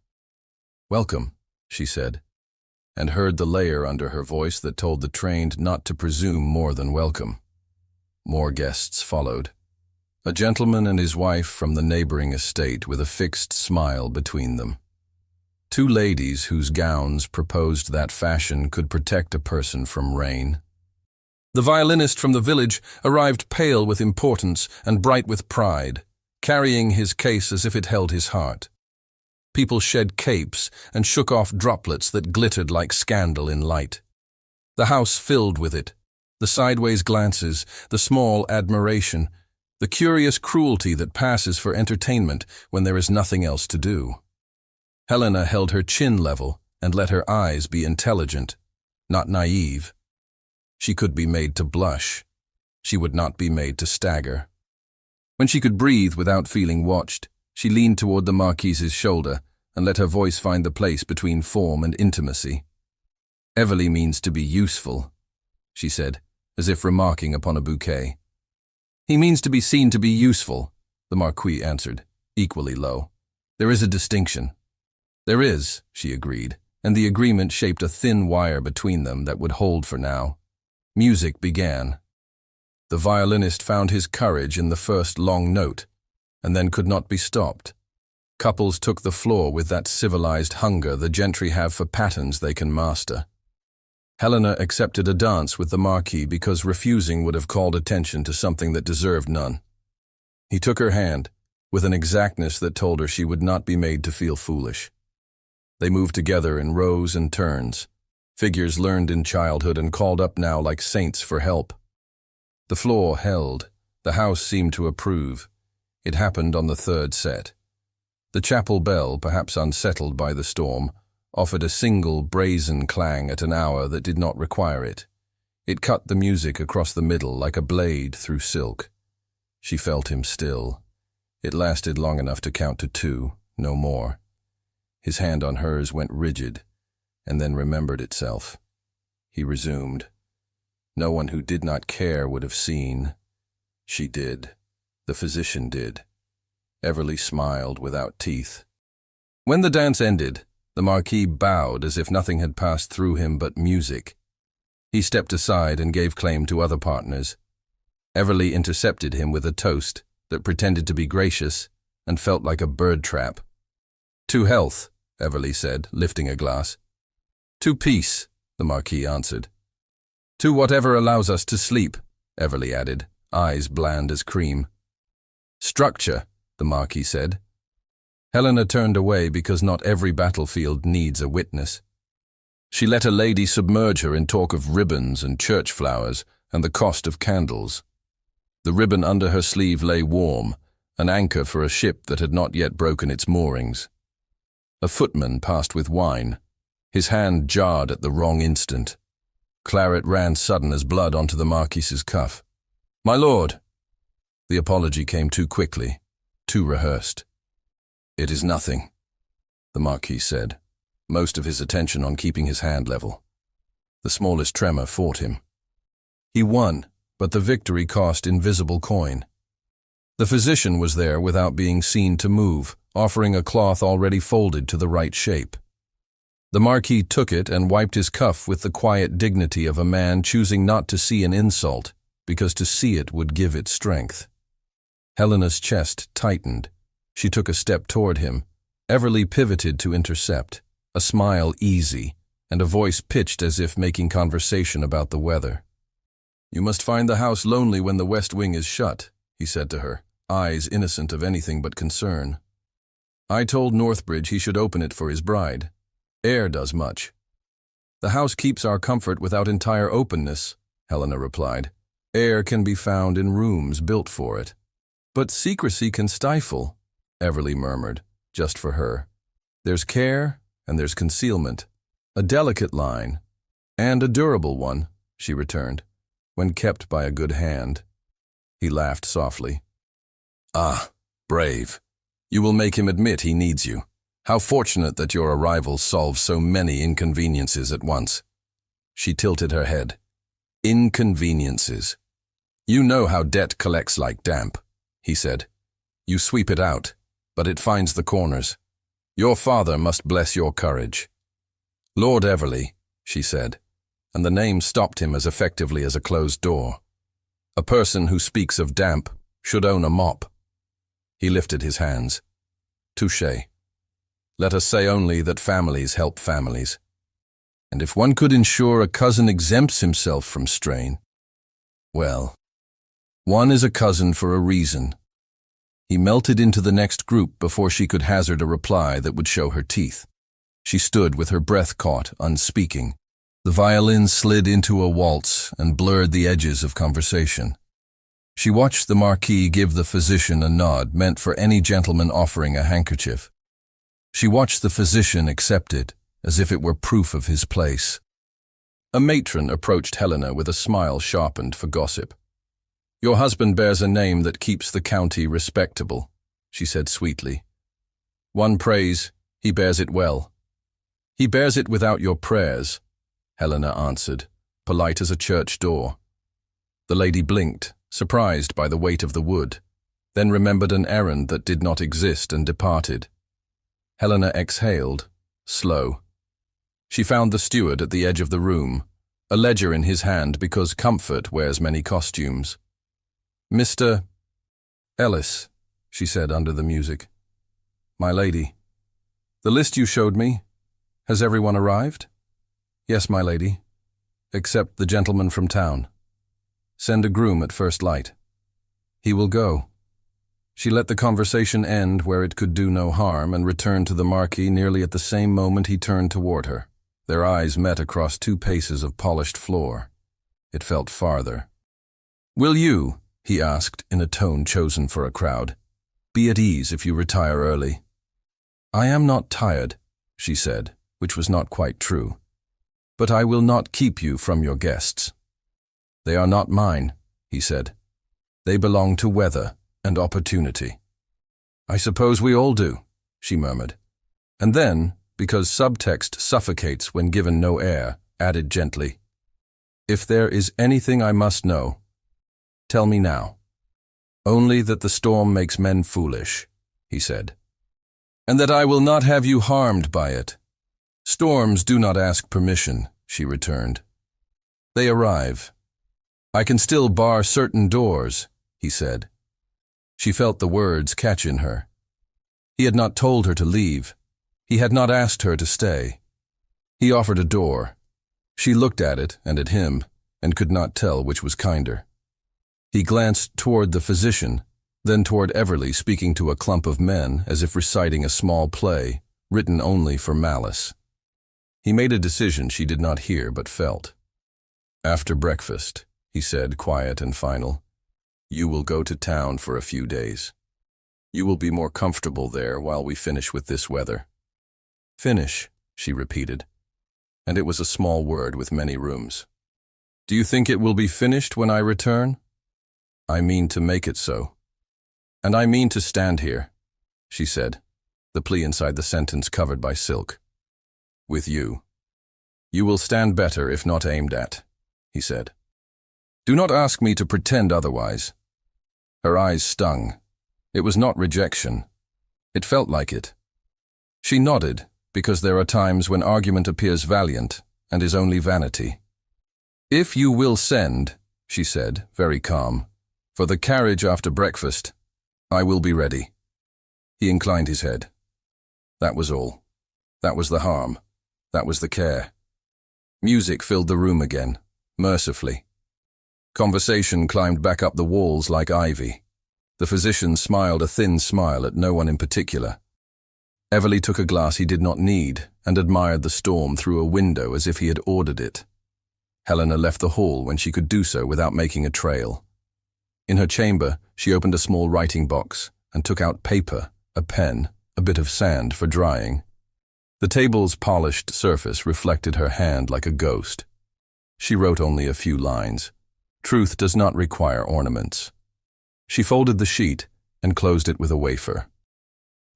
"Welcome," she said, and heard the layer under her voice that told the trained not to presume more than welcome. More guests followed. A gentleman and his wife from the neighboring estate with a fixed smile between them. Two ladies whose gowns proposed that fashion could protect a person from rain. The violinist from the village arrived pale with importance and bright with pride, carrying his case as if it held his heart. People shed capes and shook off droplets that glittered like scandal in light. The house filled with it, the sideways glances, the small admiration, the curious cruelty that passes for entertainment when there is nothing else to do. Helena held her chin level and let her eyes be intelligent, not naive. She could be made to blush. She would not be made to stagger. When she could breathe without feeling watched, she leaned toward the Marquis's shoulder and let her voice find the place between form and intimacy. "Everley means to be useful," she said, as if remarking upon a bouquet. "He means to be seen to be useful," the Marquis answered, equally low. "There is a distinction." "There is," she agreed, and the agreement shaped a thin wire between them that would hold for now. Music began. The violinist found his courage in the first long note, and then could not be stopped. Couples took the floor with that civilized hunger the gentry have for patterns they can master. Helena accepted a dance with the Marquis because refusing would have called attention to something that deserved none. He took her hand, with an exactness that told her she would not be made to feel foolish. They moved together in rows and turns, figures learned in childhood and called up now like saints for help. The floor held. The house seemed to approve. It happened on the third set. The chapel bell, perhaps unsettled by the storm, offered a single brazen clang at an hour that did not require it. It cut the music across the middle like a blade through silk. She felt him still. It lasted long enough to count to 2, no more. His hand on hers went rigid, and then remembered itself. He resumed. No one who did not care would have seen. She did. The physician did. Everly smiled without teeth. When the dance ended, the Marquis bowed as if nothing had passed through him but music. He stepped aside and gave claim to other partners. Everly intercepted him with a toast that pretended to be gracious and felt like a bird trap. "To health," Everly said, lifting a glass. "To peace," the Marquis answered. "To whatever allows us to sleep," Everly added, eyes bland as cream. "Structure," the Marquis said. Helena turned away because not every battlefield needs a witness. She let a lady submerge her in talk of ribbons and church flowers and the cost of candles. The ribbon under her sleeve lay warm, an anchor for a ship that had not yet broken its moorings. A footman passed with wine. His hand jarred at the wrong instant. Claret ran sudden as blood onto the Marquis's cuff. "My lord!" The apology came too quickly, too rehearsed. "It is nothing," the Marquis said, most of his attention on keeping his hand level. The smallest tremor fought him. He won, but the victory cost invisible coin. The physician was there without being seen to move, offering a cloth already folded to the right shape. The Marquis took it and wiped his cuff with the quiet dignity of a man choosing not to see an insult, because to see it would give it strength. Helena's chest tightened. She took a step toward him. Everly pivoted to intercept, a smile easy, and a voice pitched as if making conversation about the weather. "You must find the house lonely when the west wing is shut," he said to her, eyes innocent of anything but concern. "I told Northbridge he should open it for his bride. Air does much." "The house keeps our comfort without entire openness," Helena replied. "Air can be found in rooms built for it." "But secrecy can stifle," Everly murmured, just for her. "There's care and there's concealment. A delicate line, and a durable one," she returned, "when kept by a good hand." He laughed softly. "Ah, brave. You will make him admit he needs you. How fortunate that your arrival solves so many inconveniences at once." She tilted her head. "Inconveniences. You know how debt collects like damp," he said. "You sweep it out, but it finds the corners. Your father must bless your courage." "Lord Everly," she said, and the name stopped him as effectively as a closed door. "A person who speaks of damp should own a mop." He lifted his hands. "Touché. Let us say only that families help families. And if one could ensure a cousin exempts himself from strain, well, one is a cousin for a reason." He melted into the next group before she could hazard a reply that would show her teeth. She stood with her breath caught, unspeaking. The violin slid into a waltz and blurred the edges of conversation. She watched the Marquis give the physician a nod meant for any gentleman offering a handkerchief. She watched the physician accept it, as if it were proof of his place. A matron approached Helena with a smile sharpened for gossip. "Your husband bears a name that keeps the county respectable," she said sweetly. "One prays, he bears it well." "He bears it without your prayers," Helena answered, polite as a church door. The lady blinked, surprised by the weight of the wood, then remembered an errand that did not exist and departed. Helena exhaled, slow. She found the steward at the edge of the room, a ledger in his hand because comfort wears many costumes. "Mr. Ellis," she said under the music. "My lady. The list you showed me, has everyone arrived?" "Yes, my lady, except the gentleman from town. Send a groom at first light. He will go." She let the conversation end where it could do no harm and returned to the Marquis nearly at the same moment he turned toward her. Their eyes met across 2 paces of polished floor. It felt farther. "Will you," he asked in a tone chosen for a crowd, "be at ease if you retire early?" "I am not tired," she said, which was not quite true. "But I will not keep you from your guests." "They are not mine," he said. "They belong to weather and opportunity." "I suppose we all do," she murmured. And then, because subtext suffocates when given no air, added gently, "If there is anything I must know, tell me now." "Only that the storm makes men foolish," he said. "And that I will not have you harmed by it." "Storms do not ask permission," she returned. "They arrive. I can still bar certain doors," he said. She felt the words catch in her. He had not told her to leave. He had not asked her to stay. He offered a door. She looked at it and at him, and could not tell which was kinder. He glanced toward the physician, then toward Everly speaking to a clump of men as if reciting a small play, written only for malice. He made a decision she did not hear but felt. "After breakfast," he said, quiet and final, "you will go to town for a few days. You will be more comfortable there while we finish with this weather." "Finish," she repeated, and it was a small word with many rooms. "Do you think it will be finished when I return?" "I mean to make it so. And I mean to stand here," she said, the plea inside the sentence covered by silk. "With you. You will stand better if not aimed at," he said. "Do not ask me to pretend otherwise." Her eyes stung. It was not rejection. It felt like it. She nodded, because there are times when argument appears valiant and is only vanity. "If you will send," she said, very calm, "for the carriage after breakfast, I will be ready." He inclined his head. That was all. That was the harm. That was the care. Music filled the room again, mercifully. Conversation climbed back up the walls like ivy. The physician smiled a thin smile at no one in particular. Everly took a glass he did not need and admired the storm through a window as if he had ordered it. Helena left the hall when she could do so without making a trail. In her chamber, she opened a small writing box and took out paper, a pen, a bit of sand for drying. The table's polished surface reflected her hand like a ghost. She wrote only a few lines. Truth does not require ornaments. She folded the sheet and closed it with a wafer.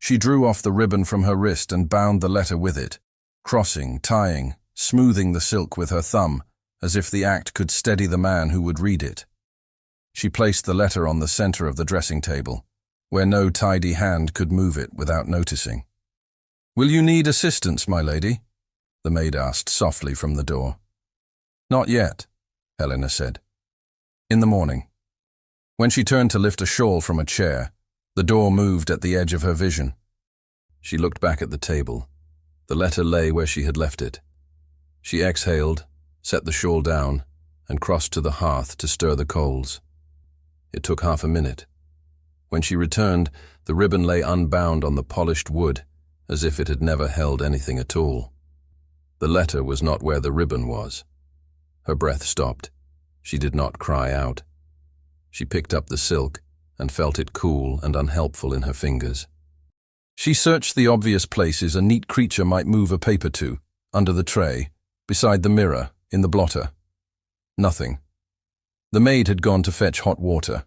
She drew off the ribbon from her wrist and bound the letter with it, crossing, tying, smoothing the silk with her thumb, as if the act could steady the man who would read it. She placed the letter on the center of the dressing table, where no tidy hand could move it without noticing. "Will you need assistance, my lady?" the maid asked softly from the door. "Not yet," Helena said. "In the morning." When she turned to lift a shawl from a chair, the door moved at the edge of her vision. She looked back at the table. The letter lay where she had left it. She exhaled, set the shawl down, and crossed to the hearth to stir the coals. It took half a minute. When she returned, the ribbon lay unbound on the polished wood, as if it had never held anything at all. The letter was not where the ribbon was. Her breath stopped. She did not cry out. She picked up the silk and felt it cool and unhelpful in her fingers. She searched the obvious places a neat creature might move a paper to, under the tray, beside the mirror, in the blotter. Nothing. The maid had gone to fetch hot water.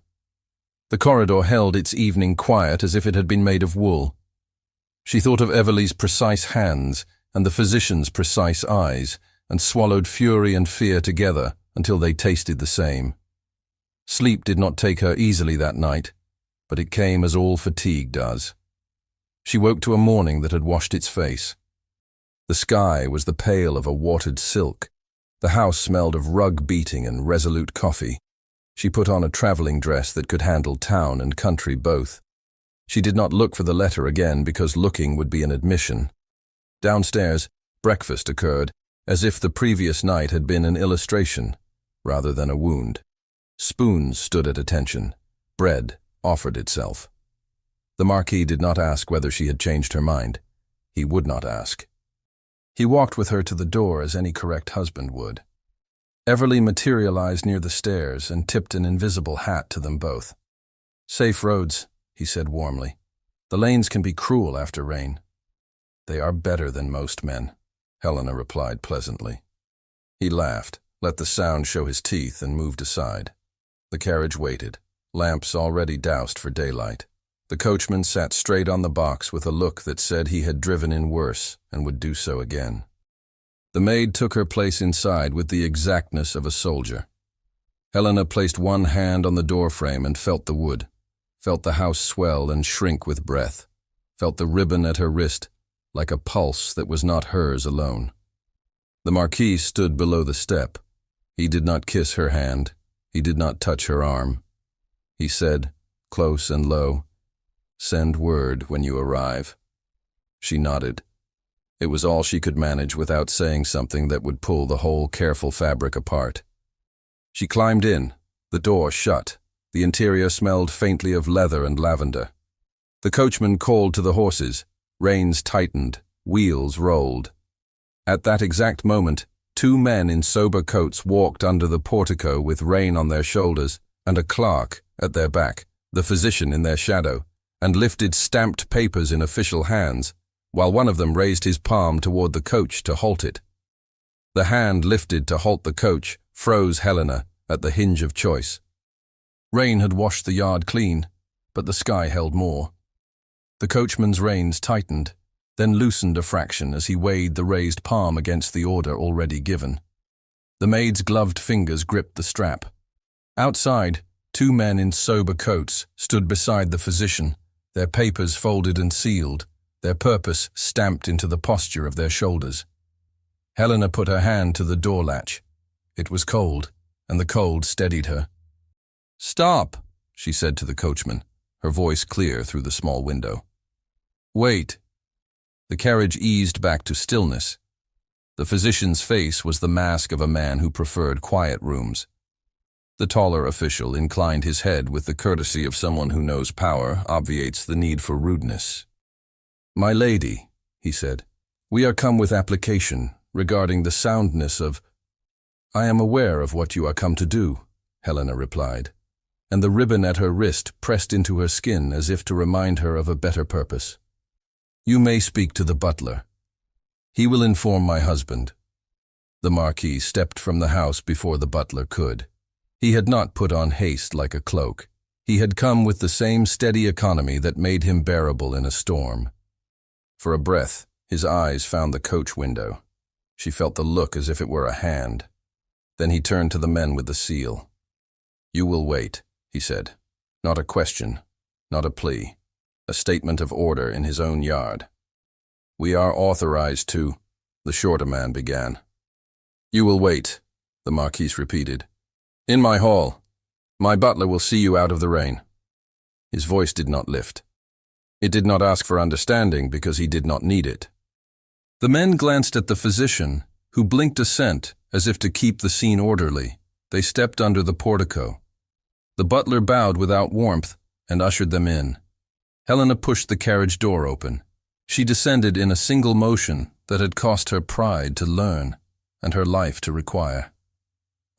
The corridor held its evening quiet as if it had been made of wool. She thought of Everly's precise hands and the physician's precise eyes, and swallowed fury and fear together until they tasted the same. Sleep did not take her easily that night, but it came as all fatigue does. She woke to a morning that had washed its face. The sky was the pale of a watered silk. The house smelled of rug beating and resolute coffee. She put on a traveling dress that could handle town and country both. She did not look for the letter again because looking would be an admission. Downstairs, breakfast occurred, as if the previous night had been an illustration, rather than a wound. Spoons stood at attention. Bread offered itself. The Marquis did not ask whether she had changed her mind. He would not ask. He walked with her to the door as any correct husband would. Everly materialized near the stairs and tipped an invisible hat to them both. "Safe roads," he said warmly. "The lanes can be cruel after rain." "They are better than most men," Helena replied pleasantly. He laughed, let the sound show his teeth, and moved aside. The carriage waited, lamps already doused for daylight. The coachman sat straight on the box with a look that said he had driven in worse and would do so again. The maid took her place inside with the exactness of a soldier. Helena placed one hand on the doorframe and felt the wood, felt the house swell and shrink with breath, felt the ribbon at her wrist like a pulse that was not hers alone. The Marquis stood below the step. He did not kiss her hand. He did not touch her arm. He said, close and low, "Send word when you arrive." She nodded. It was all she could manage without saying something that would pull the whole careful fabric apart. She climbed in, the door shut. The interior smelled faintly of leather and lavender. The coachman called to the horses. Reins tightened, wheels rolled. At that exact moment, two men in sober coats walked under the portico with Rain on their shoulders and a clerk at their back, the physician in their shadow, and lifted stamped papers in official hands, while one of them raised his palm toward the coach to halt it. The hand lifted to halt the coach froze Helena at the hinge of choice. Rain had washed the yard clean, but the sky held more. The coachman's reins tightened, then loosened a fraction as he weighed the raised palm against the order already given. The maid's gloved fingers gripped the strap. Outside, two men in sober coats stood beside the physician, their papers folded and sealed, their purpose stamped into the posture of their shoulders. Helena put her hand to the door latch. It was cold, and the cold steadied her. "Stop," she said to the coachman, her voice clear through the small window. "Wait." The carriage eased back to stillness. The physician's face was the mask of a man who preferred quiet rooms. The taller official inclined his head with the courtesy of someone who knows power obviates the need for rudeness. "My lady," he said, "we are come with application regarding the soundness of—" "I am aware of what you are come to do," Helena replied, and the ribbon at her wrist pressed into her skin as if to remind her of a better purpose. "You may speak to the butler. He will inform my husband." The Marquis stepped from the house before the butler could. He had not put on haste like a cloak. He had come with the same steady economy that made him bearable in a storm. For a breath, his eyes found the coach window. She felt the look as if it were a hand. Then he turned to the men with the seal. "You will wait," he said. Not a question, not a plea. A statement of order in his own yard. "We are authorized to—" the shorter man began. "You will wait," the Marquis repeated. "In my hall. My butler will see you out of the rain." His voice did not lift. It did not ask for understanding because he did not need it. The men glanced at the physician, who blinked assent as if to keep the scene orderly. They stepped under the portico. The butler bowed without warmth and ushered them in. Helena pushed the carriage door open. She descended in a single motion that had cost her pride to learn and her life to require.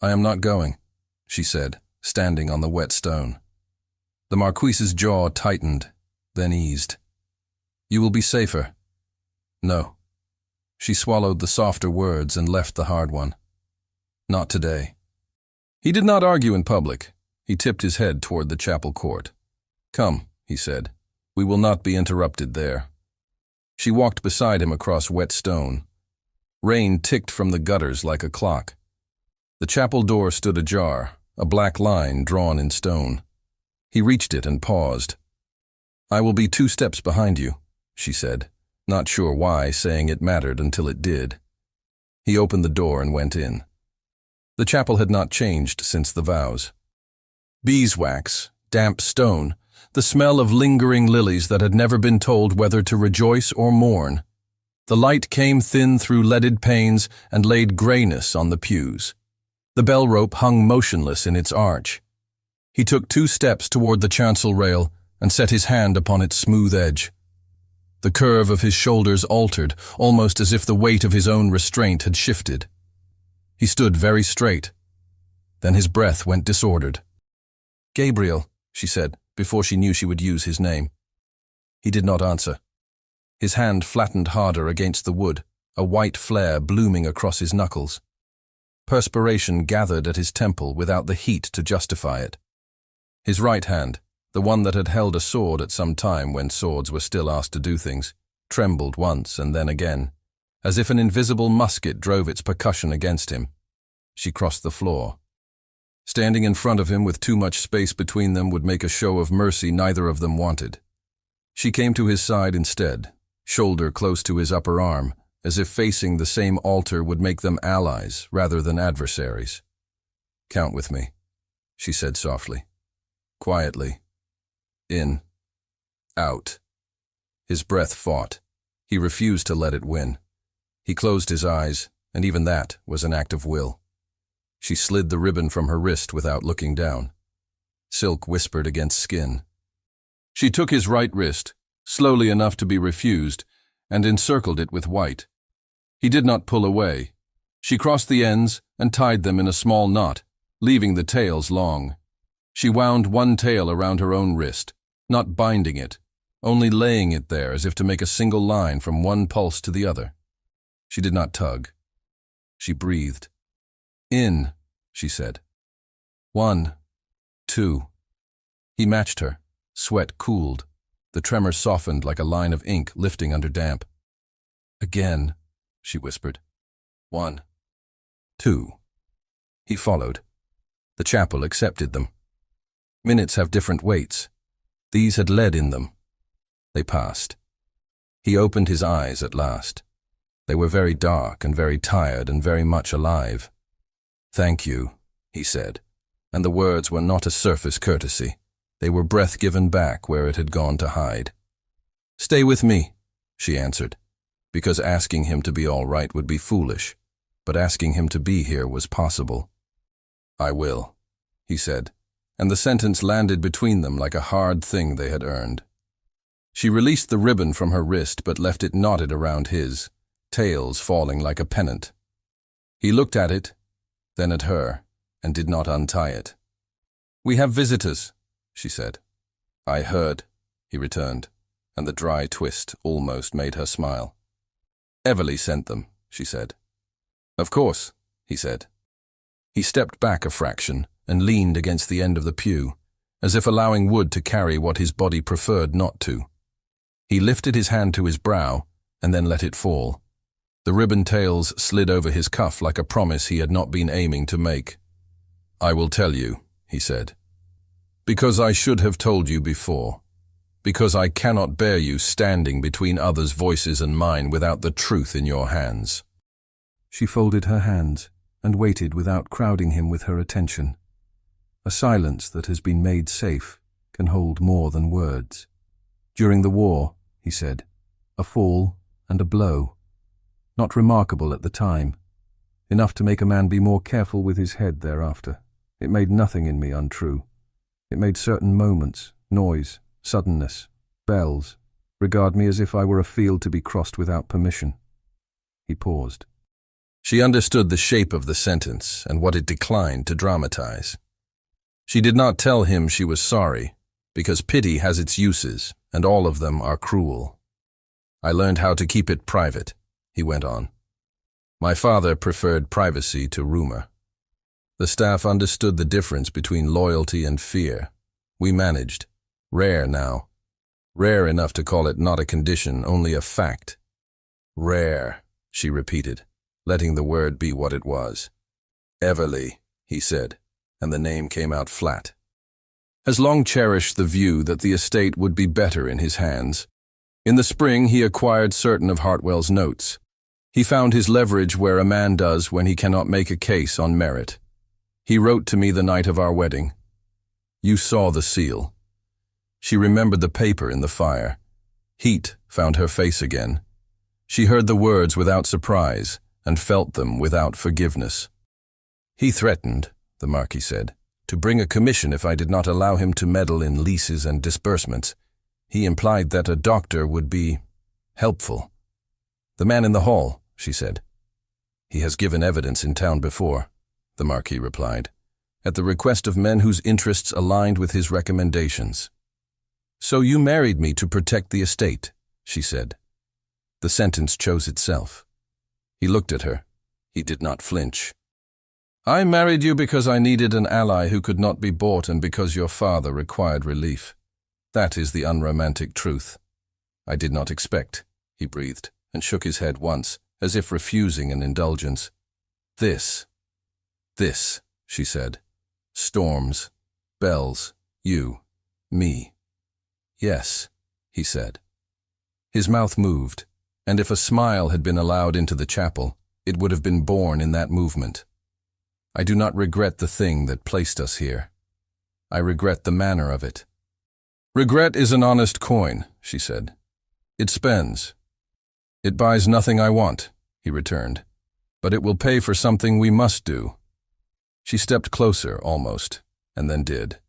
"I am not going," she said, standing on the wet stone. The Marquis's jaw tightened, then eased. "You will be safer." "No." She swallowed the softer words and left the hard one. "Not today." He did not argue in public. He tipped his head toward the chapel court. "Come," he said. "We will not be interrupted there." She walked beside him across wet stone. Rain ticked from the gutters like a clock. The chapel door stood ajar, a black line drawn in stone. He reached it and paused. "I will be 2 steps behind you," she said. not sure why saying it mattered until it did. He opened the door and went in. The chapel had not changed since the vows. Beeswax, damp stone, the smell of lingering lilies that had never been told whether to rejoice or mourn. The light came thin through leaded panes and laid grayness on the pews. The bell rope hung motionless in its arch. He took 2 steps toward the chancel rail and set his hand upon its smooth edge. The curve of his shoulders altered, almost as if the weight of his own restraint had shifted. He stood very straight. Then his breath went disordered. "Gabriel," she said, before she knew she would use his name. He did not answer. His hand flattened harder against the wood, a white flare blooming across his knuckles. Perspiration gathered at his temple without the heat to justify it. His right hand, the one that had held a sword at some time when swords were still asked to do things, trembled once and then again, as if an invisible musket drove its percussion against him. She crossed the floor. Standing in front of him with too much space between them would make a show of mercy neither of them wanted. She came to his side instead, shoulder close to his upper arm, as if facing the same altar would make them allies rather than adversaries. "Count with me," she said softly, quietly. In. Out. His breath fought. He refused to let it win. He closed his eyes, and even that was an act of will. She slid the ribbon from her wrist without looking down. Silk whispered against skin. She took his right wrist, slowly enough to be refused, and encircled it with white. He did not pull away. She crossed the ends and tied them in a small knot, leaving the tails long. She wound one tail around her own wrist, not binding it, only laying it there as if to make a single line from one pulse to the other. She did not tug. She breathed. "In," she said. 1, 2. He matched her. Sweat cooled. The tremor softened like a line of ink lifting under damp. "Again," she whispered. 1, 2. He followed. The chapel accepted them. Minutes have different weights. These had lead in them. They passed. He opened his eyes at last. They were very dark and very tired and very much alive. "Thank you," he said, and the words were not a surface courtesy. They were breath given back where it had gone to hide. "Stay with me," she answered, because asking him to be all right would be foolish, but asking him to be here was possible. "I will," he said, and the sentence landed between them like a hard thing they had earned. She released the ribbon from her wrist but left it knotted around his, tails falling like a pennant. He looked at it, then at her, and did not untie it. "We have visitors," she said. "I heard," he returned, and the dry twist almost made her smile. "Everly sent them," she said. "Of course," he said. He stepped back a fraction and leaned against the end of the pew, as if allowing wood to carry what his body preferred not to. He lifted his hand to his brow and then let it fall. The ribbon tails slid over his cuff like a promise he had not been aiming to make. "I will tell you," he said. "Because I should have told you before. Because I cannot bear you standing between others' voices and mine without the truth in your hands." She folded her hands and waited without crowding him with her attention. A silence that has been made safe can hold more than words. "During the war," he said, "a fall and a blow. Not remarkable at the time. Enough to make a man be more careful with his head thereafter. It made nothing in me untrue. It made certain moments, noise, suddenness, bells, regard me as if I were a field to be crossed without permission." He paused. She understood the shape of the sentence and what it declined to dramatize. She did not tell him she was sorry, because pity has its uses, and all of them are cruel. "I learned how to keep it private," he went on. "My father preferred privacy to rumor. The staff understood the difference between loyalty and fear. We managed. Rare now. Rare enough to call it not a condition, only a fact. Rare," she repeated, letting the word be what it was. "Everly," he said, and the name came out flat. Has long cherished the view that the estate would be better in his hands. In the spring, he acquired certain of Hartwell's notes. He found his leverage where a man does when he cannot make a case on merit. He wrote to me the night of our wedding. You saw the seal. She remembered the paper in the fire. Heat found her face again. She heard the words without surprise and felt them without forgiveness. He threatened, the Marquis said, to bring a commission if I did not allow him to meddle in leases and disbursements. He implied that a doctor would be helpful. The man in the hall, she said. He has given evidence in town before, the Marquis replied, at the request of men whose interests aligned with his recommendations. So you married me to protect the estate, she said. The sentence chose itself. He looked at her. He did not flinch. I married you because I needed an ally who could not be bought and because your father required relief. That is the unromantic truth. I did not expect, he breathed, and shook his head once, as if refusing an indulgence. This, she said. Storms, bells, you, me. Yes, he said. His mouth moved, and if a smile had been allowed into the chapel, it would have been born in that movement. I do not regret the thing that placed us here. I regret the manner of it. Regret is an honest coin, she said. It spends. It buys nothing I want, he returned, but it will pay for something we must do. She stepped closer, almost, and then did.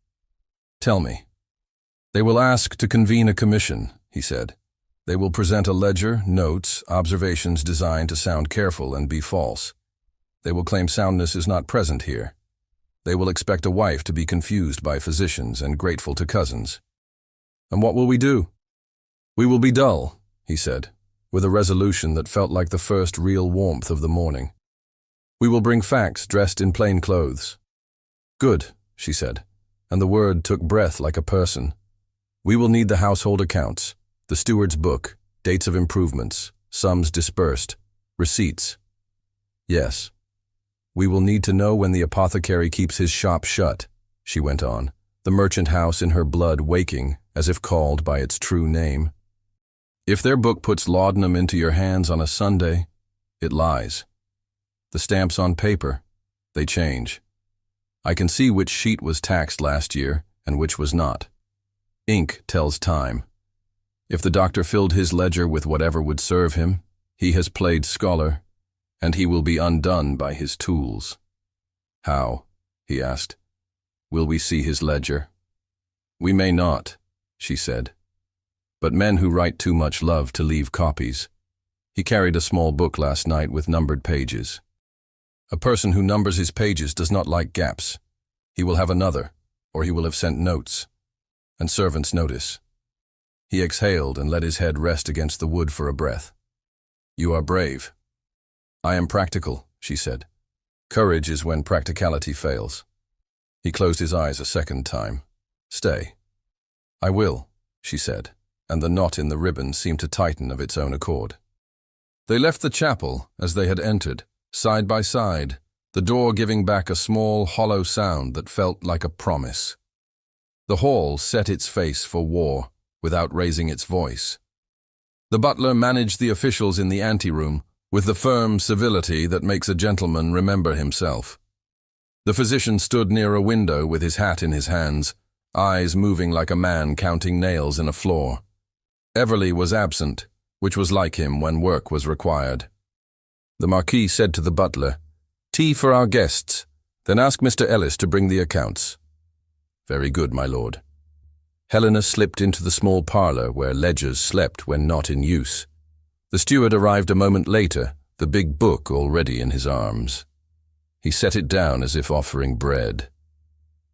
Tell me. They will ask to convene a commission, he said. They will present a ledger, notes, observations designed to sound careful and be false. They will claim soundness is not present here. They will expect a wife to be confused by physicians and grateful to cousins. And what will we do? We will be dull, he said, with a resolution that felt like the first real warmth of the morning. We will bring facts dressed in plain clothes. Good, she said, and the word took breath like a person. We will need the household accounts, the steward's book, dates of improvements, sums disbursed, receipts. Yes. We will need to know when the apothecary keeps his shop shut, she went on, the merchant house in her blood waking, as if called by its true name. If their book puts laudanum into your hands on a Sunday, it lies. The stamps on paper, they change. I can see which sheet was taxed last year and which was not. Ink tells time. If the doctor filled his ledger with whatever would serve him, he has played scholar, and he will be undone by his tools. How? He asked. Will we see his ledger? We may not, she said. But men who write too much love to leave copies. He carried a small book last night with numbered pages. A person who numbers his pages does not like gaps. He will have another, or he will have sent notes. And servants notice. He exhaled and let his head rest against the wood for a breath. You are brave. I am practical, she said. Courage is when practicality fails. He closed his eyes a second time. Stay. I will, she said, and the knot in the ribbon seemed to tighten of its own accord. They left the chapel as they had entered, side by side, the door giving back a small, hollow sound that felt like a promise. The hall set its face for war, without raising its voice. The butler managed the officials in the anteroom with the firm civility that makes a gentleman remember himself. The physician stood near a window with his hat in his hands, eyes moving like a man counting nails in a floor. Everly was absent, which was like him when work was required. The Marquis said to the butler, "Tea for our guests, then ask Mr. Ellis to bring the accounts." "Very good, my lord." Helena slipped into the small parlour where ledgers slept when not in use. The steward arrived a moment later, the big book already in his arms. He set it down as if offering bread.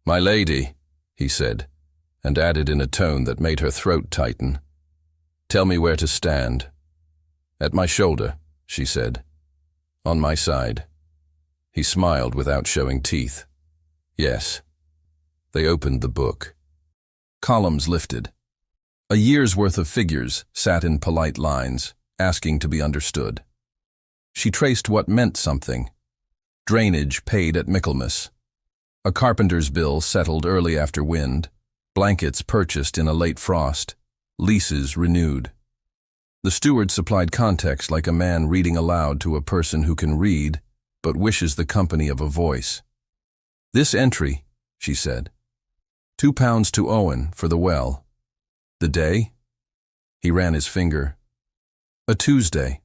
"My lady," he said, and added in a tone that made her throat tighten, "Tell me where to stand." "At my shoulder," she said. "On my side." He smiled without showing teeth. "Yes." They opened the book. Columns lifted. A year's worth of figures sat in polite lines, asking to be understood. She traced what meant something. Drainage paid at Michaelmas. A carpenter's bill settled early after wind. Blankets purchased in a late frost. Leases renewed. The steward supplied context like a man reading aloud to a person who can read, but wishes the company of a voice. "This entry," she said. £2 to Owen for the well. The day? He ran his finger. A Tuesday.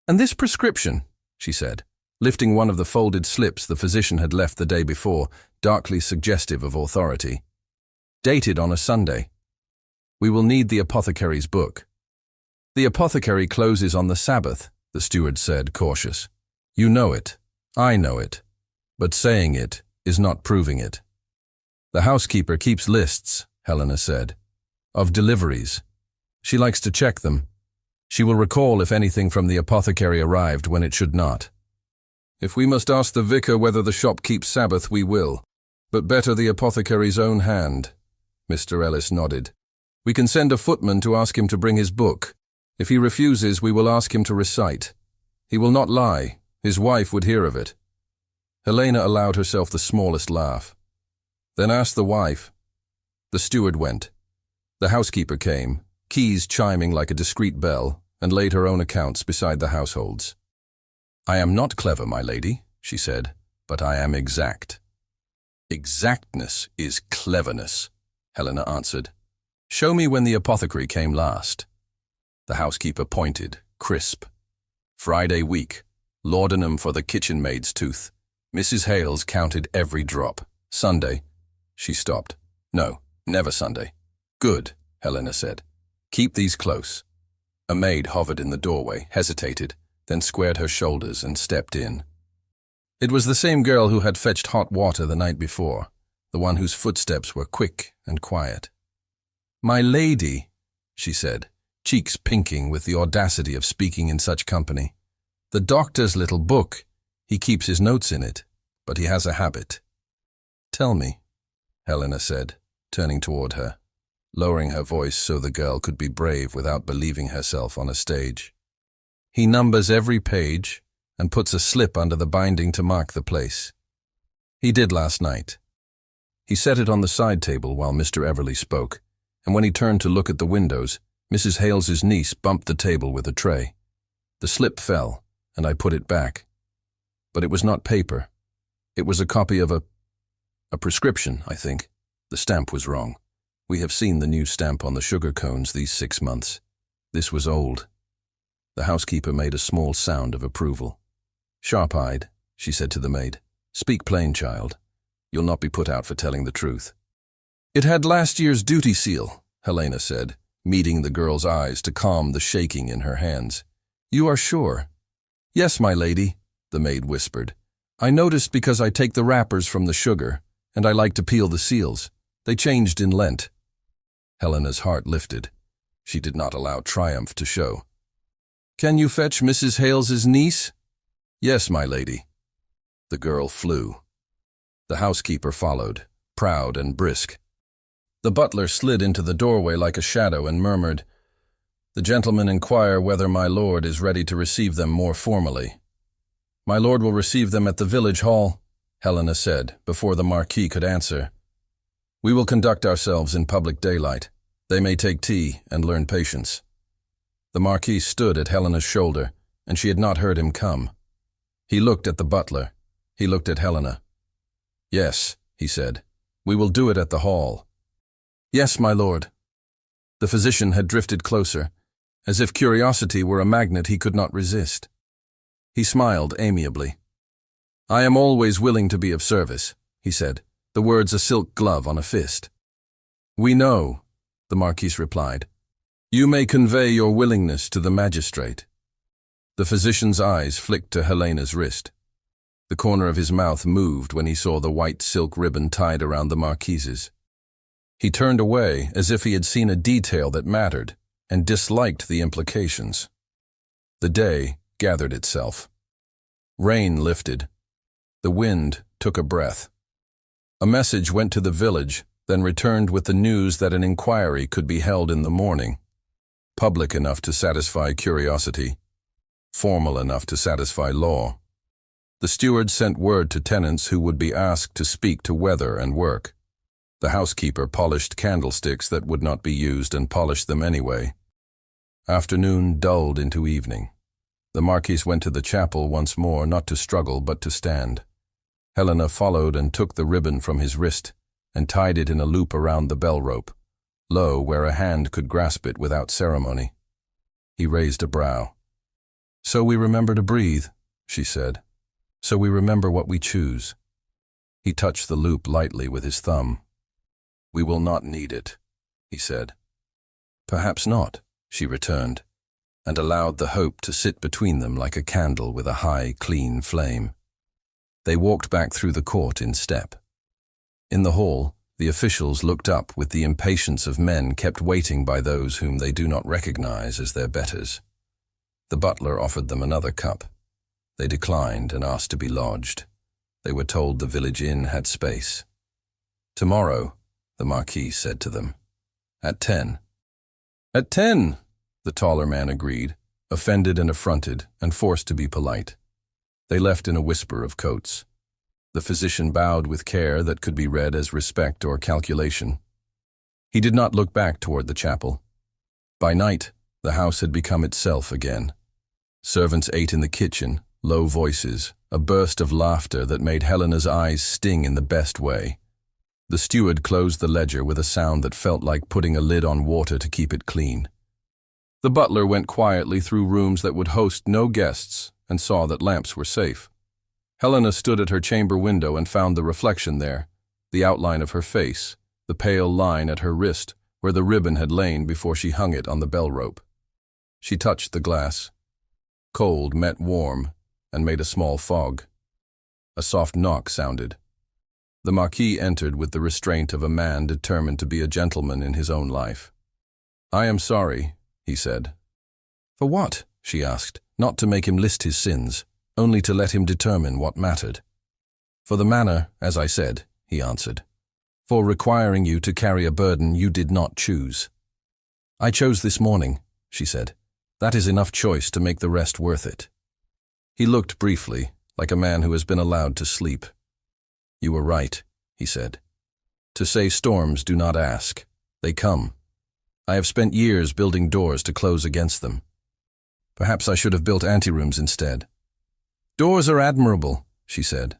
"And this prescription," she said, lifting one of the folded slips the physician had left the day before, darkly suggestive of authority. "Dated on a Sunday. We will need the apothecary's book." "The apothecary closes on the Sabbath," the steward said, cautious. "You know it. I know it. But saying it is not proving it." "The housekeeper keeps lists," Helena said, "of deliveries. She likes to check them. She will recall if anything from the apothecary arrived when it should not." "If we must ask the vicar whether the shop keeps Sabbath, we will. But better the apothecary's own hand." Mr. Ellis nodded. "We can send a footman to ask him to bring his book. If he refuses, we will ask him to recite. He will not lie. His wife would hear of it." Helena allowed herself the smallest laugh. "Then ask the wife." The steward went. The housekeeper came, keys chiming like a discreet bell, and laid her own accounts beside the household's. "I am not clever, my lady," she said, "but I am exact." "Exactness is cleverness," Helena answered. "Show me when the apothecary came last." The housekeeper pointed, crisp. "Friday week. Laudanum for the kitchen maid's tooth. Mrs. Hales counted every drop. Sunday." She stopped. "No, never Sunday." "Good," Helena said. "Keep these close." A maid hovered in the doorway, hesitated, then squared her shoulders and stepped in. It was the same girl who had fetched hot water the night before, the one whose footsteps were quick and quiet. "My lady," she said, cheeks pinking with the audacity of speaking in such company. "The doctor's little book. He keeps his notes in it, but he has a habit." "Tell me," Helena said, turning toward her, lowering her voice so the girl could be brave without believing herself on a stage. "He numbers every page and puts a slip under the binding to mark the place. He did last night." He set it on the side table while Mr. Everly spoke, and when he turned to look at the windows, Mrs. Hales's niece bumped the table with a tray. The slip fell, and I put it back. But it was not paper. It was a copy of a prescription, I think. The stamp was wrong. We have seen the new stamp on the sugar cones these 6 months. This was old. The housekeeper made a small sound of approval. "Sharp-eyed," she said to the maid. "Speak plain, child. You'll not be put out for telling the truth." "It had last year's duty seal," Helena said, meeting the girl's eyes to calm the shaking in her hands. "You are sure?" "Yes, my lady," the maid whispered. "I noticed because I take the wrappers from the sugar, and I like to peel the seals. They changed in Lent." Helena's heart lifted. She did not allow triumph to show. "Can you fetch Mrs. Hales's niece?" "Yes, my lady." The girl flew. The housekeeper followed, proud and brisk. The butler slid into the doorway like a shadow and murmured, "The gentlemen inquire whether my lord is ready to receive them more formally." "My lord will receive them at the village hall," Helena said, before the Marquis could answer. "We will conduct ourselves in public daylight. They may take tea and learn patience." The Marquis stood at Helena's shoulder, and she had not heard him come. He looked at the butler. He looked at Helena. "Yes," he said, "we will do it at the hall." "Yes, my lord." The physician had drifted closer, as if curiosity were a magnet he could not resist. He smiled amiably. "I am always willing to be of service," he said, the words a silk glove on a fist. "We know," the Marquis replied. "You may convey your willingness to the magistrate." The physician's eyes flicked to Helena's wrist. The corner of his mouth moved when he saw the white silk ribbon tied around the Marquis's. He turned away as if he had seen a detail that mattered and disliked the implications. The day gathered itself. Rain lifted. The wind took a breath. A message went to the village, then returned with the news that an inquiry could be held in the morning. Public enough to satisfy curiosity. Formal enough to satisfy law. The steward sent word to tenants who would be asked to speak to weather and work. The housekeeper polished candlesticks that would not be used and polished them anyway. Afternoon dulled into evening. The Marquis went to the chapel once more, not to struggle but to stand. Helena followed and took the ribbon from his wrist and tied it in a loop around the bell rope, low where a hand could grasp it without ceremony. He raised a brow. "So we remember to breathe," she said. "So we remember what we choose." He touched the loop lightly with his thumb. "We will not need it," he said. "Perhaps not," she returned, and allowed the hope to sit between them like a candle with a high, clean flame. They walked back through the court in step. In the hall, the officials looked up with the impatience of men kept waiting by those whom they do not recognize as their betters. The butler offered them another cup. They declined and asked to be lodged. They were told the village inn had space. "Tomorrow," the Marquis said to them. "At 10. "At 10, the taller man agreed, offended and affronted, and forced to be polite. They left in a whisper of coats. The physician bowed with care that could be read as respect or calculation. He did not look back toward the chapel. By night, the house had become itself again. Servants ate in the kitchen, low voices, a burst of laughter that made Helena's eyes sting in the best way. The steward closed the ledger with a sound that felt like putting a lid on water to keep it clean. The butler went quietly through rooms that would host no guests and saw that lamps were safe. Helena stood at her chamber window and found the reflection there, the outline of her face, the pale line at her wrist where the ribbon had lain before she hung it on the bell rope. She touched the glass. Cold met warm and made a small fog. A soft knock sounded. The Marquis entered with the restraint of a man determined to be a gentleman in his own life. "I am sorry," he said. "For what?" she asked. "Not to make him list his sins, only to let him determine what mattered." "For the manner, as I said," he answered. "For requiring you to carry a burden you did not choose." "I chose this morning," she said. "That is enough choice to make the rest worth it." He looked briefly, like a man who has been allowed to sleep. "You were right," he said. "To say storms do not ask. They come. I have spent years building doors to close against them. Perhaps I should have built anterooms instead." "Doors are admirable," she said.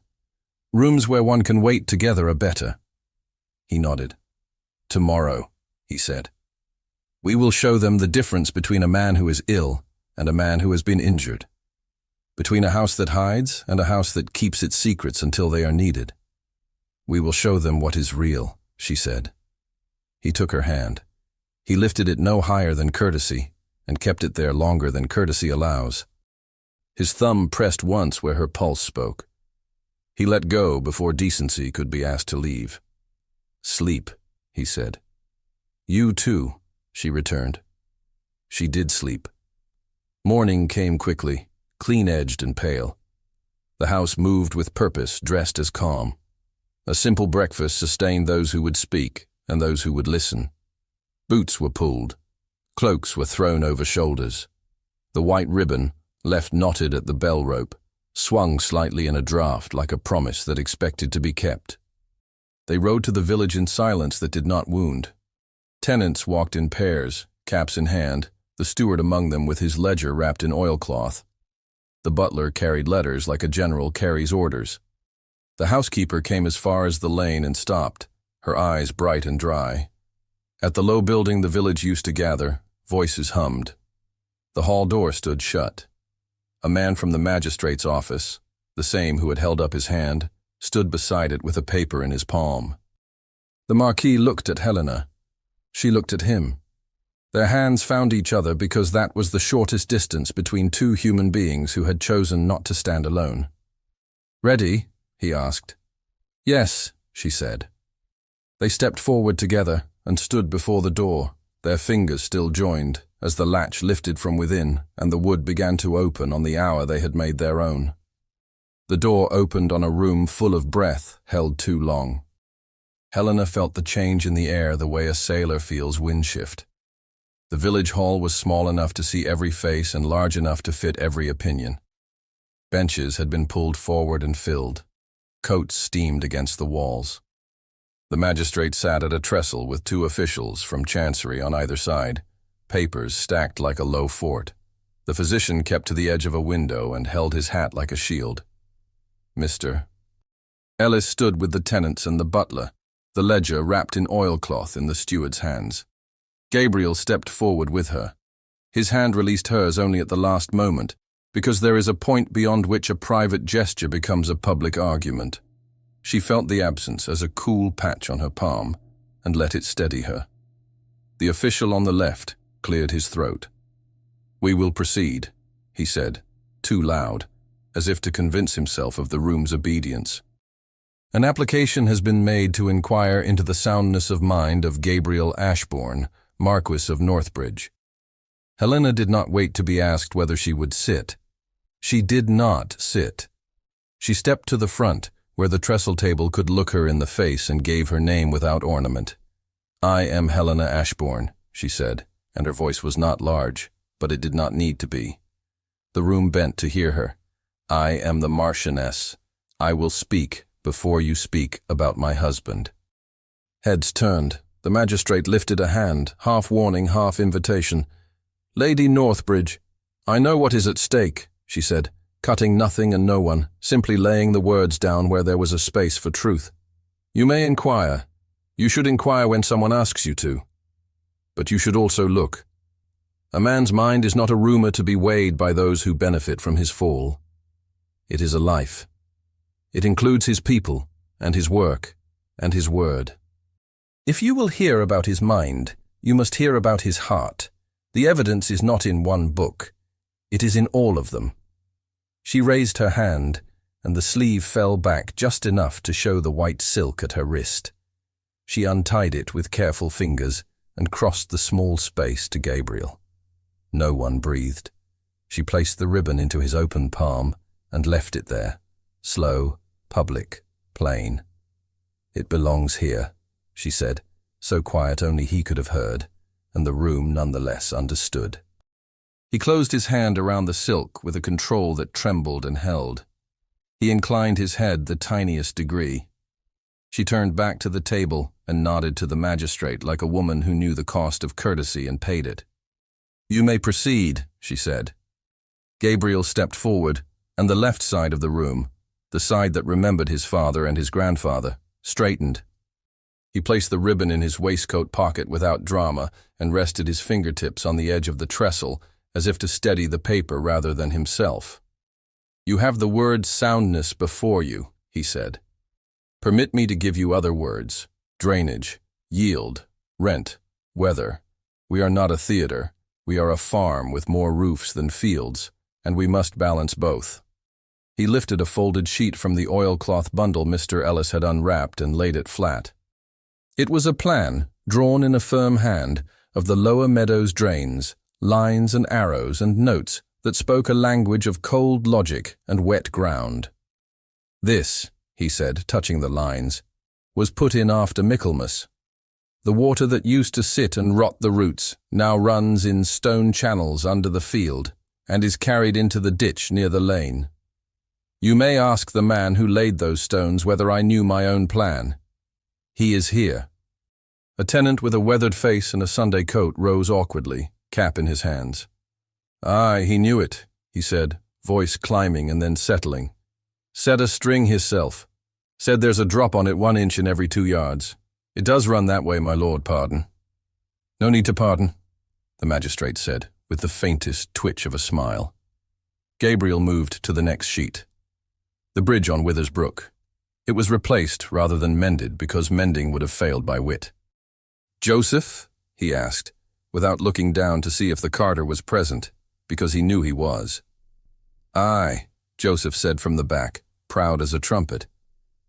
"Rooms where one can wait together are better." He nodded. "Tomorrow," he said. "We will show them the difference between a man who is ill and a man who has been injured. Between a house that hides and a house that keeps its secrets until they are needed. We will show them what is real," she said. He took her hand. He lifted it no higher than courtesy and kept it there longer than courtesy allows. His thumb pressed once where her pulse spoke. He let go before decency could be asked to leave. "Sleep," he said. "You too," she returned. She did sleep. Morning came quickly, clean-edged and pale. The house moved with purpose, dressed as calm. A simple breakfast sustained those who would speak and those who would listen. Boots were pulled. Cloaks were thrown over shoulders. The white ribbon, left knotted at the bell rope, swung slightly in a draught like a promise that expected to be kept. They rode to the village in silence that did not wound. Tenants walked in pairs, caps in hand, the steward among them with his ledger wrapped in oilcloth. The butler carried letters like a general carries orders. The housekeeper came as far as the lane and stopped, her eyes bright and dry. At the low building the village used to gather, voices hummed. The hall door stood shut. A man from the magistrate's office, the same who had held up his hand, stood beside it with a paper in his palm. The Marquis looked at Helena. She looked at him. Their hands found each other because that was the shortest distance between two human beings who had chosen not to stand alone. "Ready?" he asked. "Yes," she said. They stepped forward together and stood before the door, their fingers still joined, as the latch lifted from within and the wood began to open on the hour they had made their own. The door opened on a room full of breath held too long. Helena felt the change in the air the way a sailor feels wind shift. The village hall was small enough to see every face and large enough to fit every opinion. Benches had been pulled forward and filled. Coats steamed against the walls. The magistrate sat at a trestle with two officials from Chancery on either side. papers stacked like a low fort. The physician kept to the edge of a window and held his hat like a shield. "Mr." Ellis stood with the tenants and the butler, the ledger wrapped in oilcloth in the steward's hands. Gabriel stepped forward with her. His hand released hers only at the last moment, because there is a point beyond which a private gesture becomes a public argument. She felt the absence as a cool patch on her palm and let it steady her. The official on the left cleared his throat. "We will proceed," he said, too loud, as if to convince himself of the room's obedience. "An application has been made to inquire into the soundness of mind of Gabriel Ashbourne, Marquis of Northbridge." Helena did not wait to be asked whether she would sit. She did not sit. She stepped to the front, where the trestle table could look her in the face, and gave her name without ornament. "I am Helena Ashbourne," she said, and her voice was not large, but it did not need to be. The room bent to hear her. "I am the Marchioness. I will speak before you speak about my husband." Heads turned. The magistrate lifted a hand, half warning, half invitation. "Lady Northbridge, I know what is at stake," she said, cutting nothing and no one, simply laying the words down where there was a space for truth. "You may inquire. You should inquire when someone asks you to. But you should also look. A man's mind is not a rumor to be weighed by those who benefit from his fall. It is a life. It includes his people, and his work, and his word. If you will hear about his mind, you must hear about his heart. The evidence is not in one book. It is in all of them." She raised her hand, and the sleeve fell back just enough to show the white silk at her wrist. She untied it with careful fingers and crossed the small space to Gabriel. No one breathed. She placed the ribbon into his open palm and left it there, slow, public, plain. "It belongs here," she said, so quiet only he could have heard, and the room nonetheless understood. He closed his hand around the silk with a control that trembled and held. He inclined his head the tiniest degree. She turned back to the table and nodded to the magistrate like a woman who knew the cost of courtesy and paid it. "You may proceed," she said. Gabriel stepped forward, and the left side of the room, the side that remembered his father and his grandfather, straightened. He placed the ribbon in his waistcoat pocket without drama and rested his fingertips on the edge of the trestle, as if to steady the paper rather than himself. "You have the word soundness before you," he said. "Permit me to give you other words: drainage, yield, rent, weather. We are not a theater. We are a farm with more roofs than fields, and we must balance both." He lifted a folded sheet from the oilcloth bundle Mr. Ellis had unwrapped and laid it flat. It was a plan, drawn in a firm hand, of the lower meadows drains, lines and arrows and notes that spoke a language of cold logic and wet ground. "This," he said, touching the lines, "was put in after Michaelmas. The water that used to sit and rot the roots now runs in stone channels under the field and is carried into the ditch near the lane. You may ask the man who laid those stones whether I knew my own plan. He is here." A tenant with a weathered face and a Sunday coat rose awkwardly, cap in his hands. "Aye, he knew it," he said, voice climbing and then settling. "Set a string hisself. Said there's a drop on it 1 inch in every 2 yards. It does run that way, my lord, pardon." "No need to pardon," the magistrate said, with the faintest twitch of a smile. Gabriel moved to the next sheet. The bridge on Withers Brook. It was replaced rather than mended because mending would have failed by wit. "Joseph?" he asked, without looking down to see if the carter was present, because he knew he was. "Aye," Joseph said from the back, proud as a trumpet.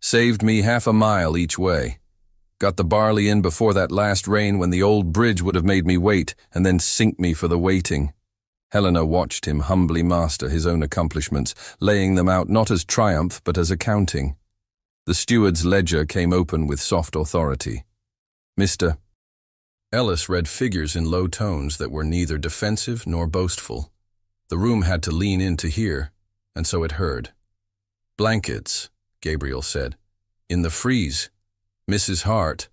"Saved me 1/2 mile each way. Got the barley in before that last rain when the old bridge would have made me wait and then sink me for the waiting." Helena watched him humbly master his own accomplishments, laying them out not as triumph but as accounting. The steward's ledger came open with soft authority. "Mr. Ellis read figures in low tones that were neither defensive nor boastful. The room had to lean in to hear, and so it heard. "Blankets," Gabriel said. "In the freeze. Mrs. Hart."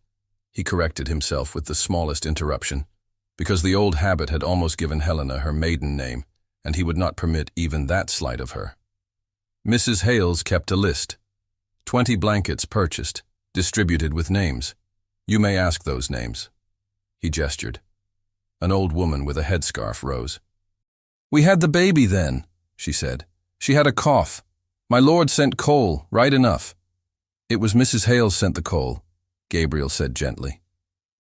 He corrected himself with the smallest interruption. because the old habit had almost given Helena her maiden name, and he would not permit even that slight of her. Mrs. Hales kept a list. 20 blankets purchased, distributed with names. You may ask those names. He gestured. An old woman with a headscarf rose. We had the baby then, she said. She had a cough. My lord sent coal, right enough. It was Mrs. Hales sent the coal, Gabriel said gently.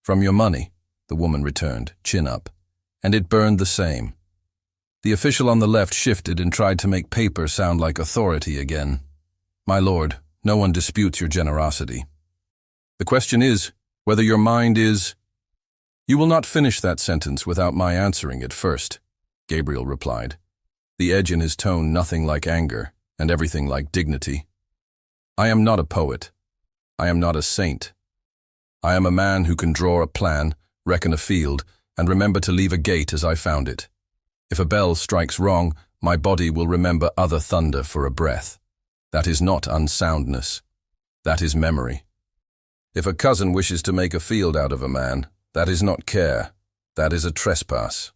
From your money, the woman returned, chin up, and it burned the same. The official on the left shifted and tried to make paper sound like authority again. My lord, no one disputes your generosity. The question is, whether your mind is— You will not finish that sentence without my answering it first, Gabriel replied, the edge in his tone nothing like anger and everything like dignity. I am not a poet. I am not a saint. I am a man who can draw a plan, reckon a field, and remember to leave a gate as I found it. If a bell strikes wrong, my body will remember other thunder for a breath. That is not unsoundness. That is memory. If a cousin wishes to make a field out of a man, that is not care. That is a trespass.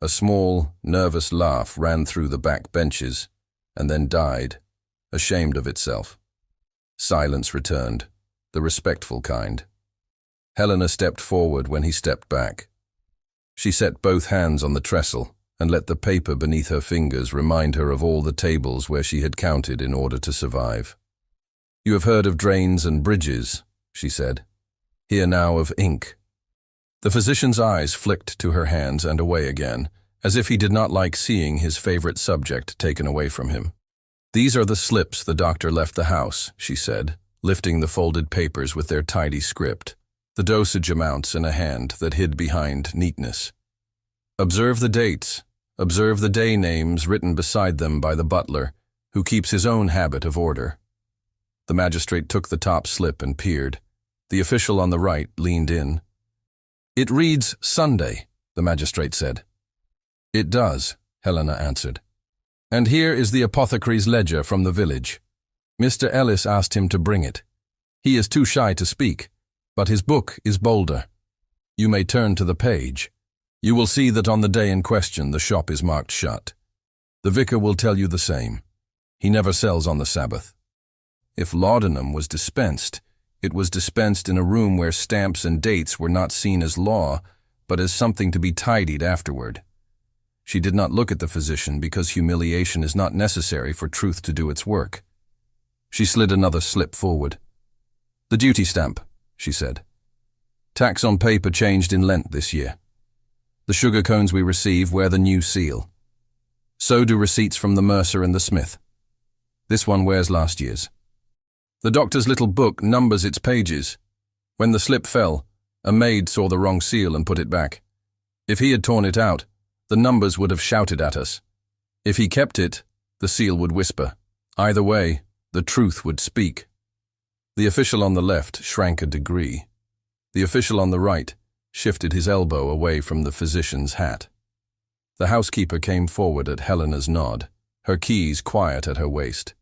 A small, nervous laugh ran through the back benches, and then died, ashamed of itself. Silence returned, the respectful kind. Helena stepped forward when he stepped back. She set both hands on the trestle and let the paper beneath her fingers remind her of all the tables where she had counted in order to survive. You have heard of drains and bridges, she said. Hear now of ink. The physician's eyes flicked to her hands and away again, as if he did not like seeing his favorite subject taken away from him. These are the slips the doctor left the house, she said, lifting the folded papers with their tidy script, the dosage amounts in a hand that hid behind neatness. Observe the dates. Observe the day names written beside them by the butler, who keeps his own habit of order. The magistrate took the top slip and peered. The official on the right leaned in. It reads Sunday, the magistrate said. It does, Helena answered. And here is the apothecary's ledger from the village. Mr. Ellis asked him to bring it. He is too shy to speak, but his book is bolder. You may turn to the page. You will see that on the day in question the shop is marked shut. The vicar will tell you the same. He never sells on the Sabbath. If laudanum was dispensed, it was dispensed in a room where stamps and dates were not seen as law, but as something to be tidied afterward. She did not look at the physician because humiliation is not necessary for truth to do its work. She slid another slip forward. The duty stamp, she said. Tax on paper changed in Lent this year. The sugar cones we receive wear the new seal. So do receipts from the mercer and the smith. This one wears last year's. The doctor's little book numbers its pages. When the slip fell, a maid saw the wrong seal and put it back. If he had torn it out, the numbers would have shouted at us. If he kept it, the seal would whisper. Either way, the truth would speak. The official on the left shrank a degree. The official on the right shifted his elbow away from the physician's hat. The housekeeper came forward at Helena's nod, her keys quiet at her waist.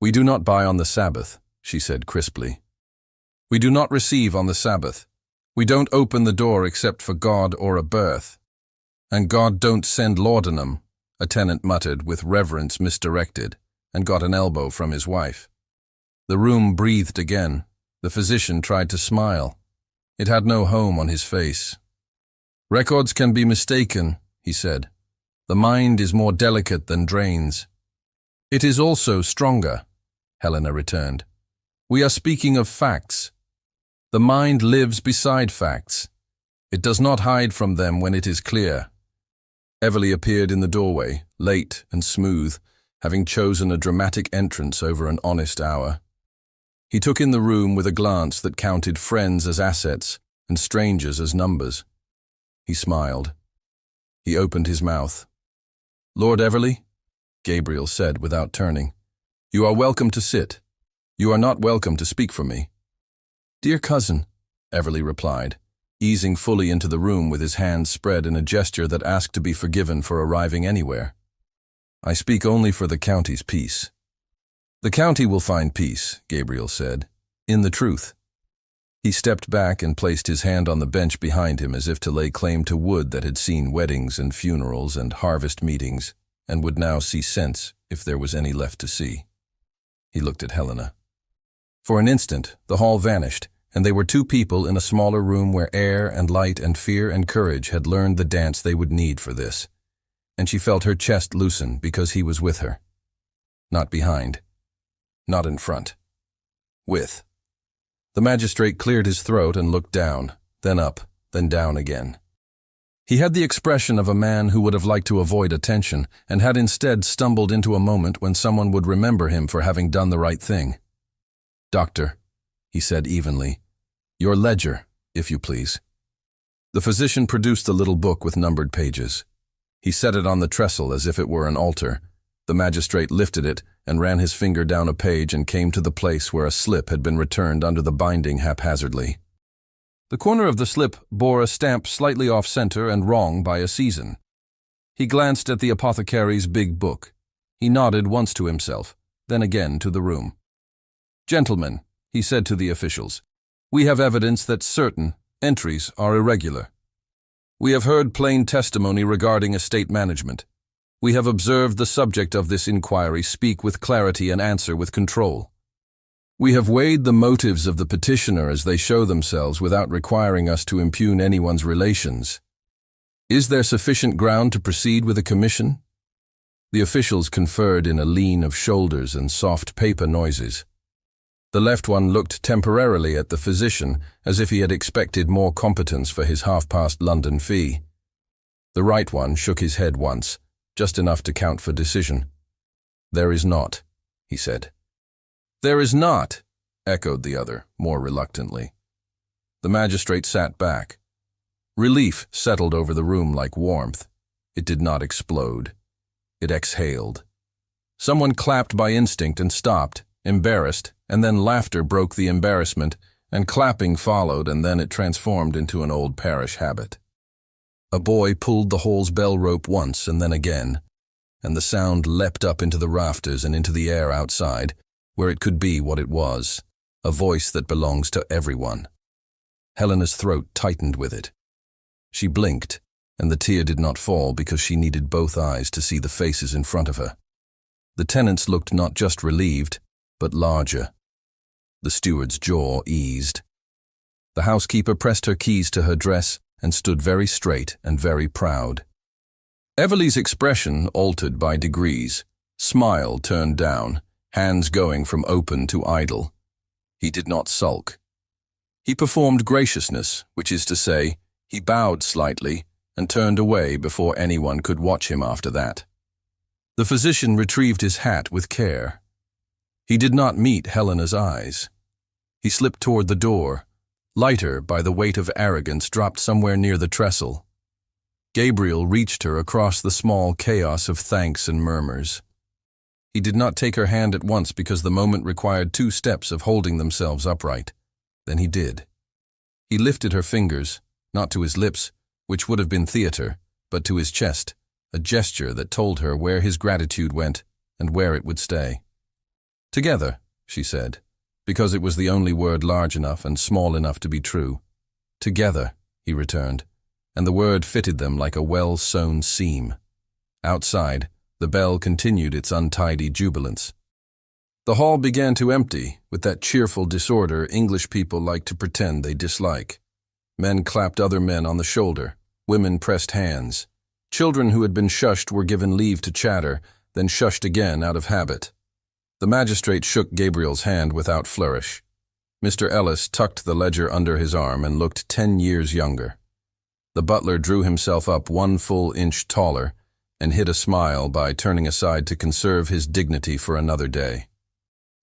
We do not buy on the Sabbath, she said crisply. We do not receive on the Sabbath. We don't open the door except for God or a birth. And God don't send laudanum, a tenant muttered with reverence misdirected, and got an elbow from his wife. The room breathed again. The physician tried to smile. It had no home on his face. Records can be mistaken, he said. The mind is more delicate than drains. It is also stronger, Helena returned. We are speaking of facts. The mind lives beside facts. It does not hide from them when it is clear. Everly appeared in the doorway, late and smooth, having chosen a dramatic entrance over an honest hour. He took in the room with a glance that counted friends as assets and strangers as numbers. He smiled. He opened his mouth. Lord Everly, Gabriel said without turning, you are welcome to sit. You are not welcome to speak for me. Dear cousin, Everly replied, easing fully into the room with his hands spread in a gesture that asked to be forgiven for arriving anywhere. I speak only for the county's peace. The county will find peace, Gabriel said, in the truth. He stepped back and placed his hand on the bench behind him as if to lay claim to wood that had seen weddings and funerals and harvest meetings and would now see sense if there was any left to see. He looked at Helena. For an instant, the hall vanished, and they were two people in a smaller room where air and light and fear and courage had learned the dance they would need for this. And she felt her chest loosen because he was with her. Not behind. Not in front. With. The magistrate cleared his throat and looked down, then up, then down again. He had the expression of a man who would have liked to avoid attention and had instead stumbled into a moment when someone would remember him for having done the right thing. "Doctor," he said evenly, "your ledger, if you please." The physician produced the little book with numbered pages. He set it on the trestle as if it were an altar. The magistrate lifted it and ran his finger down a page and came to the place where a slip had been returned under the binding haphazardly. The corner of the slip bore a stamp slightly off-center and wrong by a season. He glanced at the apothecary's big book. He nodded once to himself, then again to the room. "Gentlemen," he said to the officials, "we have evidence that certain entries are irregular. We have heard plain testimony regarding estate management. We have observed the subject of this inquiry speak with clarity and answer with control. We have weighed the motives of the petitioner as they show themselves without requiring us to impugn anyone's relations. Is there sufficient ground to proceed with a commission?" The officials conferred in a lean of shoulders and soft paper noises. The left one looked temporarily at the physician as if he had expected more competence for his half-past London fee. The right one shook his head once, just enough to count for decision. "There is not," he said. "There is not," echoed the other, more reluctantly. The magistrate sat back. Relief settled over the room like warmth. It did not explode. It exhaled. Someone clapped by instinct and stopped, embarrassed, and then laughter broke the embarrassment, and clapping followed, and then it transformed into an old parish habit. A boy pulled the hall's bell rope once and then again, and the sound leapt up into the rafters and into the air outside, where it could be what it was, a voice that belongs to everyone. Helena's throat tightened with it. She blinked, and the tear did not fall because she needed both eyes to see the faces in front of her. The tenants looked not just relieved, but larger. The steward's jaw eased. The housekeeper pressed her keys to her dress and stood very straight and very proud. Everleigh's expression altered by degrees, smile turned down, hands going from open to idle. He did not sulk. He performed graciousness, which is to say, he bowed slightly and turned away before anyone could watch him after that. The physician retrieved his hat with care. He did not meet Helena's eyes. He slipped toward the door, lighter by the weight of arrogance dropped somewhere near the trestle. Gabriel reached her across the small chaos of thanks and murmurs. He did not take her hand at once because the moment required 2 steps of holding themselves upright. Then he did. He lifted her fingers, not to his lips, which would have been theater, but to his chest, a gesture that told her where his gratitude went and where it would stay. "Together," she said, because it was the only word large enough and small enough to be true. "Together," he returned, and the word fitted them like a well-sewn seam. Outside, the bell continued its untidy jubilance. The hall began to empty, with that cheerful disorder English people like to pretend they dislike. Men clapped other men on the shoulder. Women pressed hands. Children who had been shushed were given leave to chatter, then shushed again out of habit. The magistrate shook Gabriel's hand without flourish. Mr. Ellis tucked the ledger under his arm and looked 10 years younger. The butler drew himself up 1 full inch taller and hid a smile by turning aside to conserve his dignity for another day.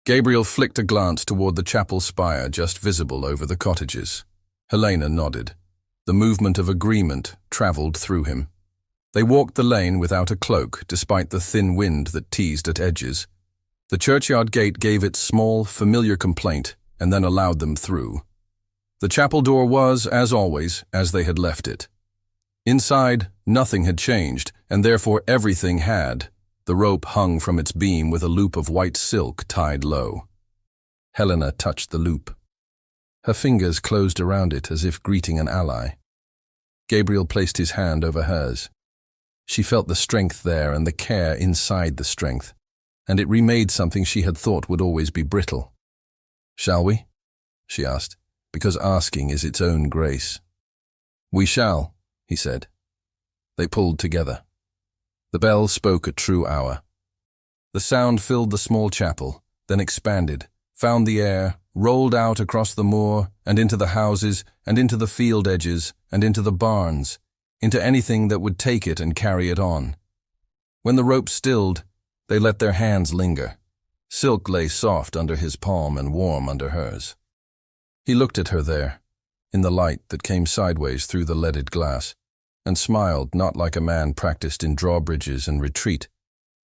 Gabriel flicked a glance toward the chapel spire just visible over the cottages. Helena nodded. The movement of agreement traveled through him. They walked the lane without a cloak, despite the thin wind that teased at edges. The churchyard gate gave its small, familiar complaint and then allowed them through. The chapel door was, as always, as they had left it. Inside, nothing had changed, and therefore everything had. The rope hung from its beam with a loop of white silk tied low. Helena touched the loop. Her fingers closed around it as if greeting an ally. Gabriel placed his hand over hers. She felt the strength there and the care inside the strength, and it remade something she had thought would always be brittle. "Shall we?" she asked, because asking is its own grace. "We shall," he said. They pulled together. The bell spoke a true hour. The sound filled the small chapel, then expanded, found the air, rolled out across the moor and into the houses and into the field edges and into the barns, into anything that would take it and carry it on. When the rope stilled, they let their hands linger. Silk lay soft under his palm and warm under hers. He looked at her there, in the light that came sideways through the leaded glass, and smiled not like a man practiced in drawbridges and retreat,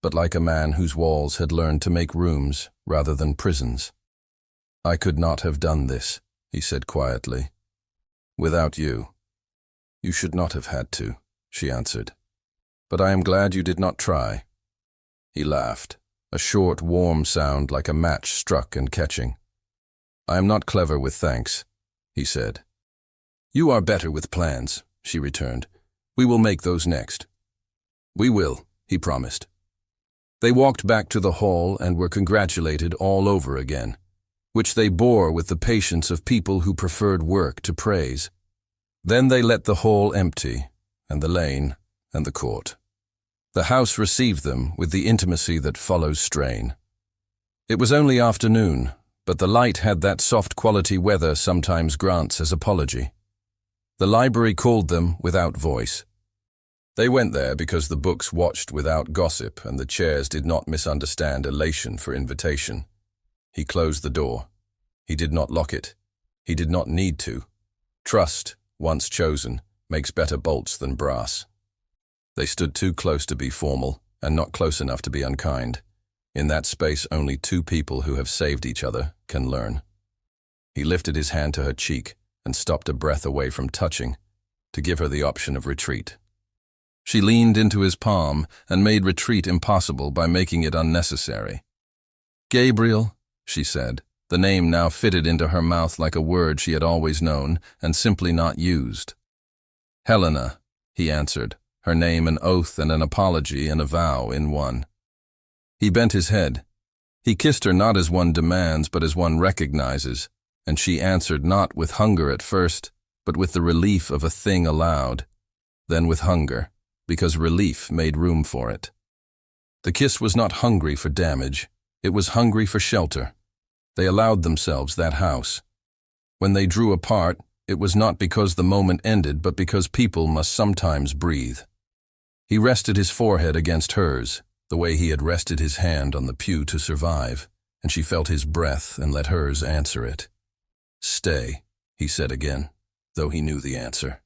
but like a man whose walls had learned to make rooms rather than prisons. "I could not have done this," he said quietly. "Without you." "You should not have had to," she answered. "But I am glad you did not try." He laughed, a short, warm sound like a match struck and catching. "I am not clever with thanks," he said. "You are better with plans," she returned. "We will make those next." "We will," he promised. They walked back to the hall and were congratulated all over again, which they bore with the patience of people who preferred work to praise. Then they let the hall empty, and the lane, and the court. The house received them with the intimacy that follows strain. It was only afternoon, but the light had that soft quality weather sometimes grants as apology. The library called them without voice. They went there because the books watched without gossip and the chairs did not misunderstand elation for invitation. He closed the door. He did not lock it. He did not need to. Trust, once chosen, makes better bolts than brass. They stood too close to be formal and not close enough to be unkind. In that space, only two people who have saved each other can learn. He lifted his hand to her cheek and stopped a breath away from touching, to give her the option of retreat. She leaned into his palm and made retreat impossible by making it unnecessary. "Gabriel," she said. The name now fitted into her mouth like a word she had always known and simply not used. "Helena," he answered, her name an oath and an apology and a vow in one. He bent his head. He kissed her not as one demands but as one recognizes, and she answered not with hunger at first, but with the relief of a thing allowed, then with hunger, because relief made room for it. The kiss was not hungry for damage, it was hungry for shelter. They allowed themselves that house. When they drew apart, it was not because the moment ended, but because people must sometimes breathe. He rested his forehead against hers, the way he had rested his hand on the pew to survive, and she felt his breath and let hers answer it. "Stay," he said again, though he knew the answer.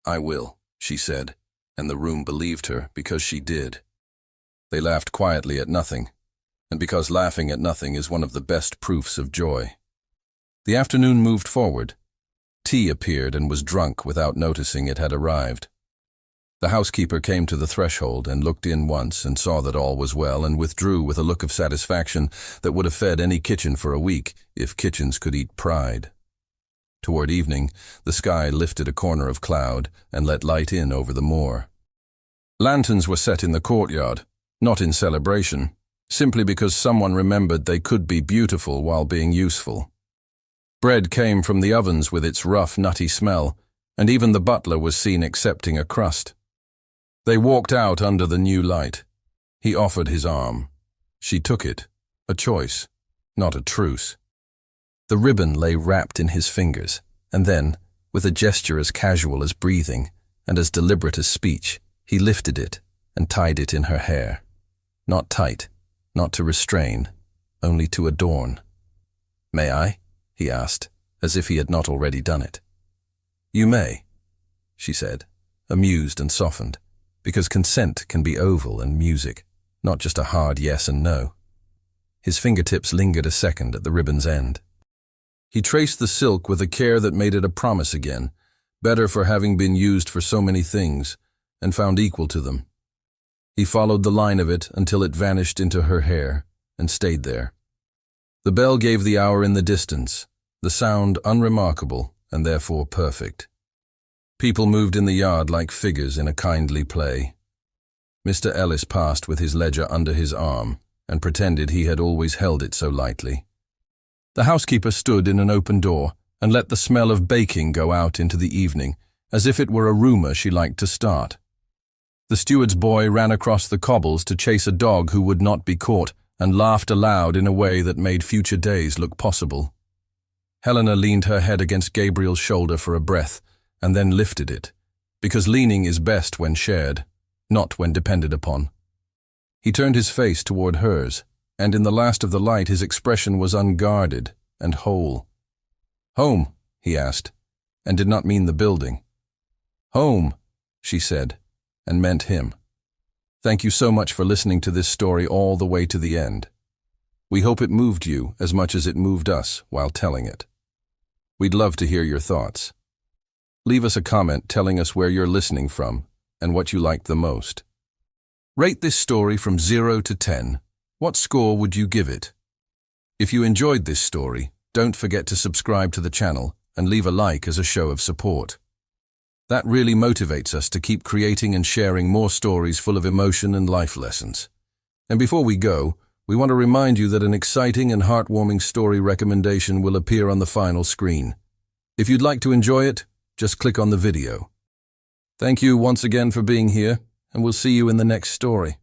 "I will," she said, and the room believed her because she did. They laughed quietly at nothing, and because laughing at nothing is one of the best proofs of joy. The afternoon moved forward. Tea appeared and was drunk without noticing it had arrived. The housekeeper came to the threshold and looked in once and saw that all was well and withdrew with a look of satisfaction that would have fed any kitchen for a week if kitchens could eat pride. Toward evening, the sky lifted a corner of cloud and let light in over the moor. Lanterns were set in the courtyard, not in celebration, simply because someone remembered they could be beautiful while being useful. Bread came from the ovens with its rough, nutty smell, and even the butler was seen accepting a crust. They walked out under the new light. He offered his arm. She took it, a choice, not a truce. The ribbon lay wrapped in his fingers, and then, with a gesture as casual as breathing and as deliberate as speech, he lifted it and tied it in her hair. Not tight, not to restrain, only to adorn. "May I?" he asked, as if he had not already done it. "You may," she said, amused and softened, because consent can be oval and music, not just a hard yes and no. His fingertips lingered a second at the ribbon's end. He traced the silk with a care that made it a promise again, better for having been used for so many things, and found equal to them. He followed the line of it until it vanished into her hair, and stayed there. The bell gave the hour in the distance. the sound unremarkable and therefore perfect. People moved in the yard like figures in a kindly play. Mr. Ellis passed with his ledger under his arm and pretended he had always held it so lightly. The housekeeper stood in an open door and let the smell of baking go out into the evening, as if it were a rumor she liked to start. The steward's boy ran across the cobbles to chase a dog who would not be caught and laughed aloud in a way that made future days look possible. Helena leaned her head against Gabriel's shoulder for a breath and then lifted it, because leaning is best when shared, not when depended upon. He turned his face toward hers, and in the last of the light his expression was unguarded and whole. "Home?" he asked, and did not mean the building. "Home," she said, and meant him. Thank you so much for listening to this story all the way to the end. We hope it moved you as much as it moved us while telling it. We'd love to hear your thoughts. Leave us a comment telling us where you're listening from and what you liked the most. Rate this story from 0 to 10. What score would you give it? If you enjoyed this story, don't forget to subscribe to the channel and leave a like as a show of support. That really motivates us to keep creating and sharing more stories full of emotion and life lessons. And before we go, we want to remind you that an exciting and heartwarming story recommendation will appear on the final screen. If you'd like to enjoy it, just click on the video. Thank you once again for being here, and we'll see you in the next story.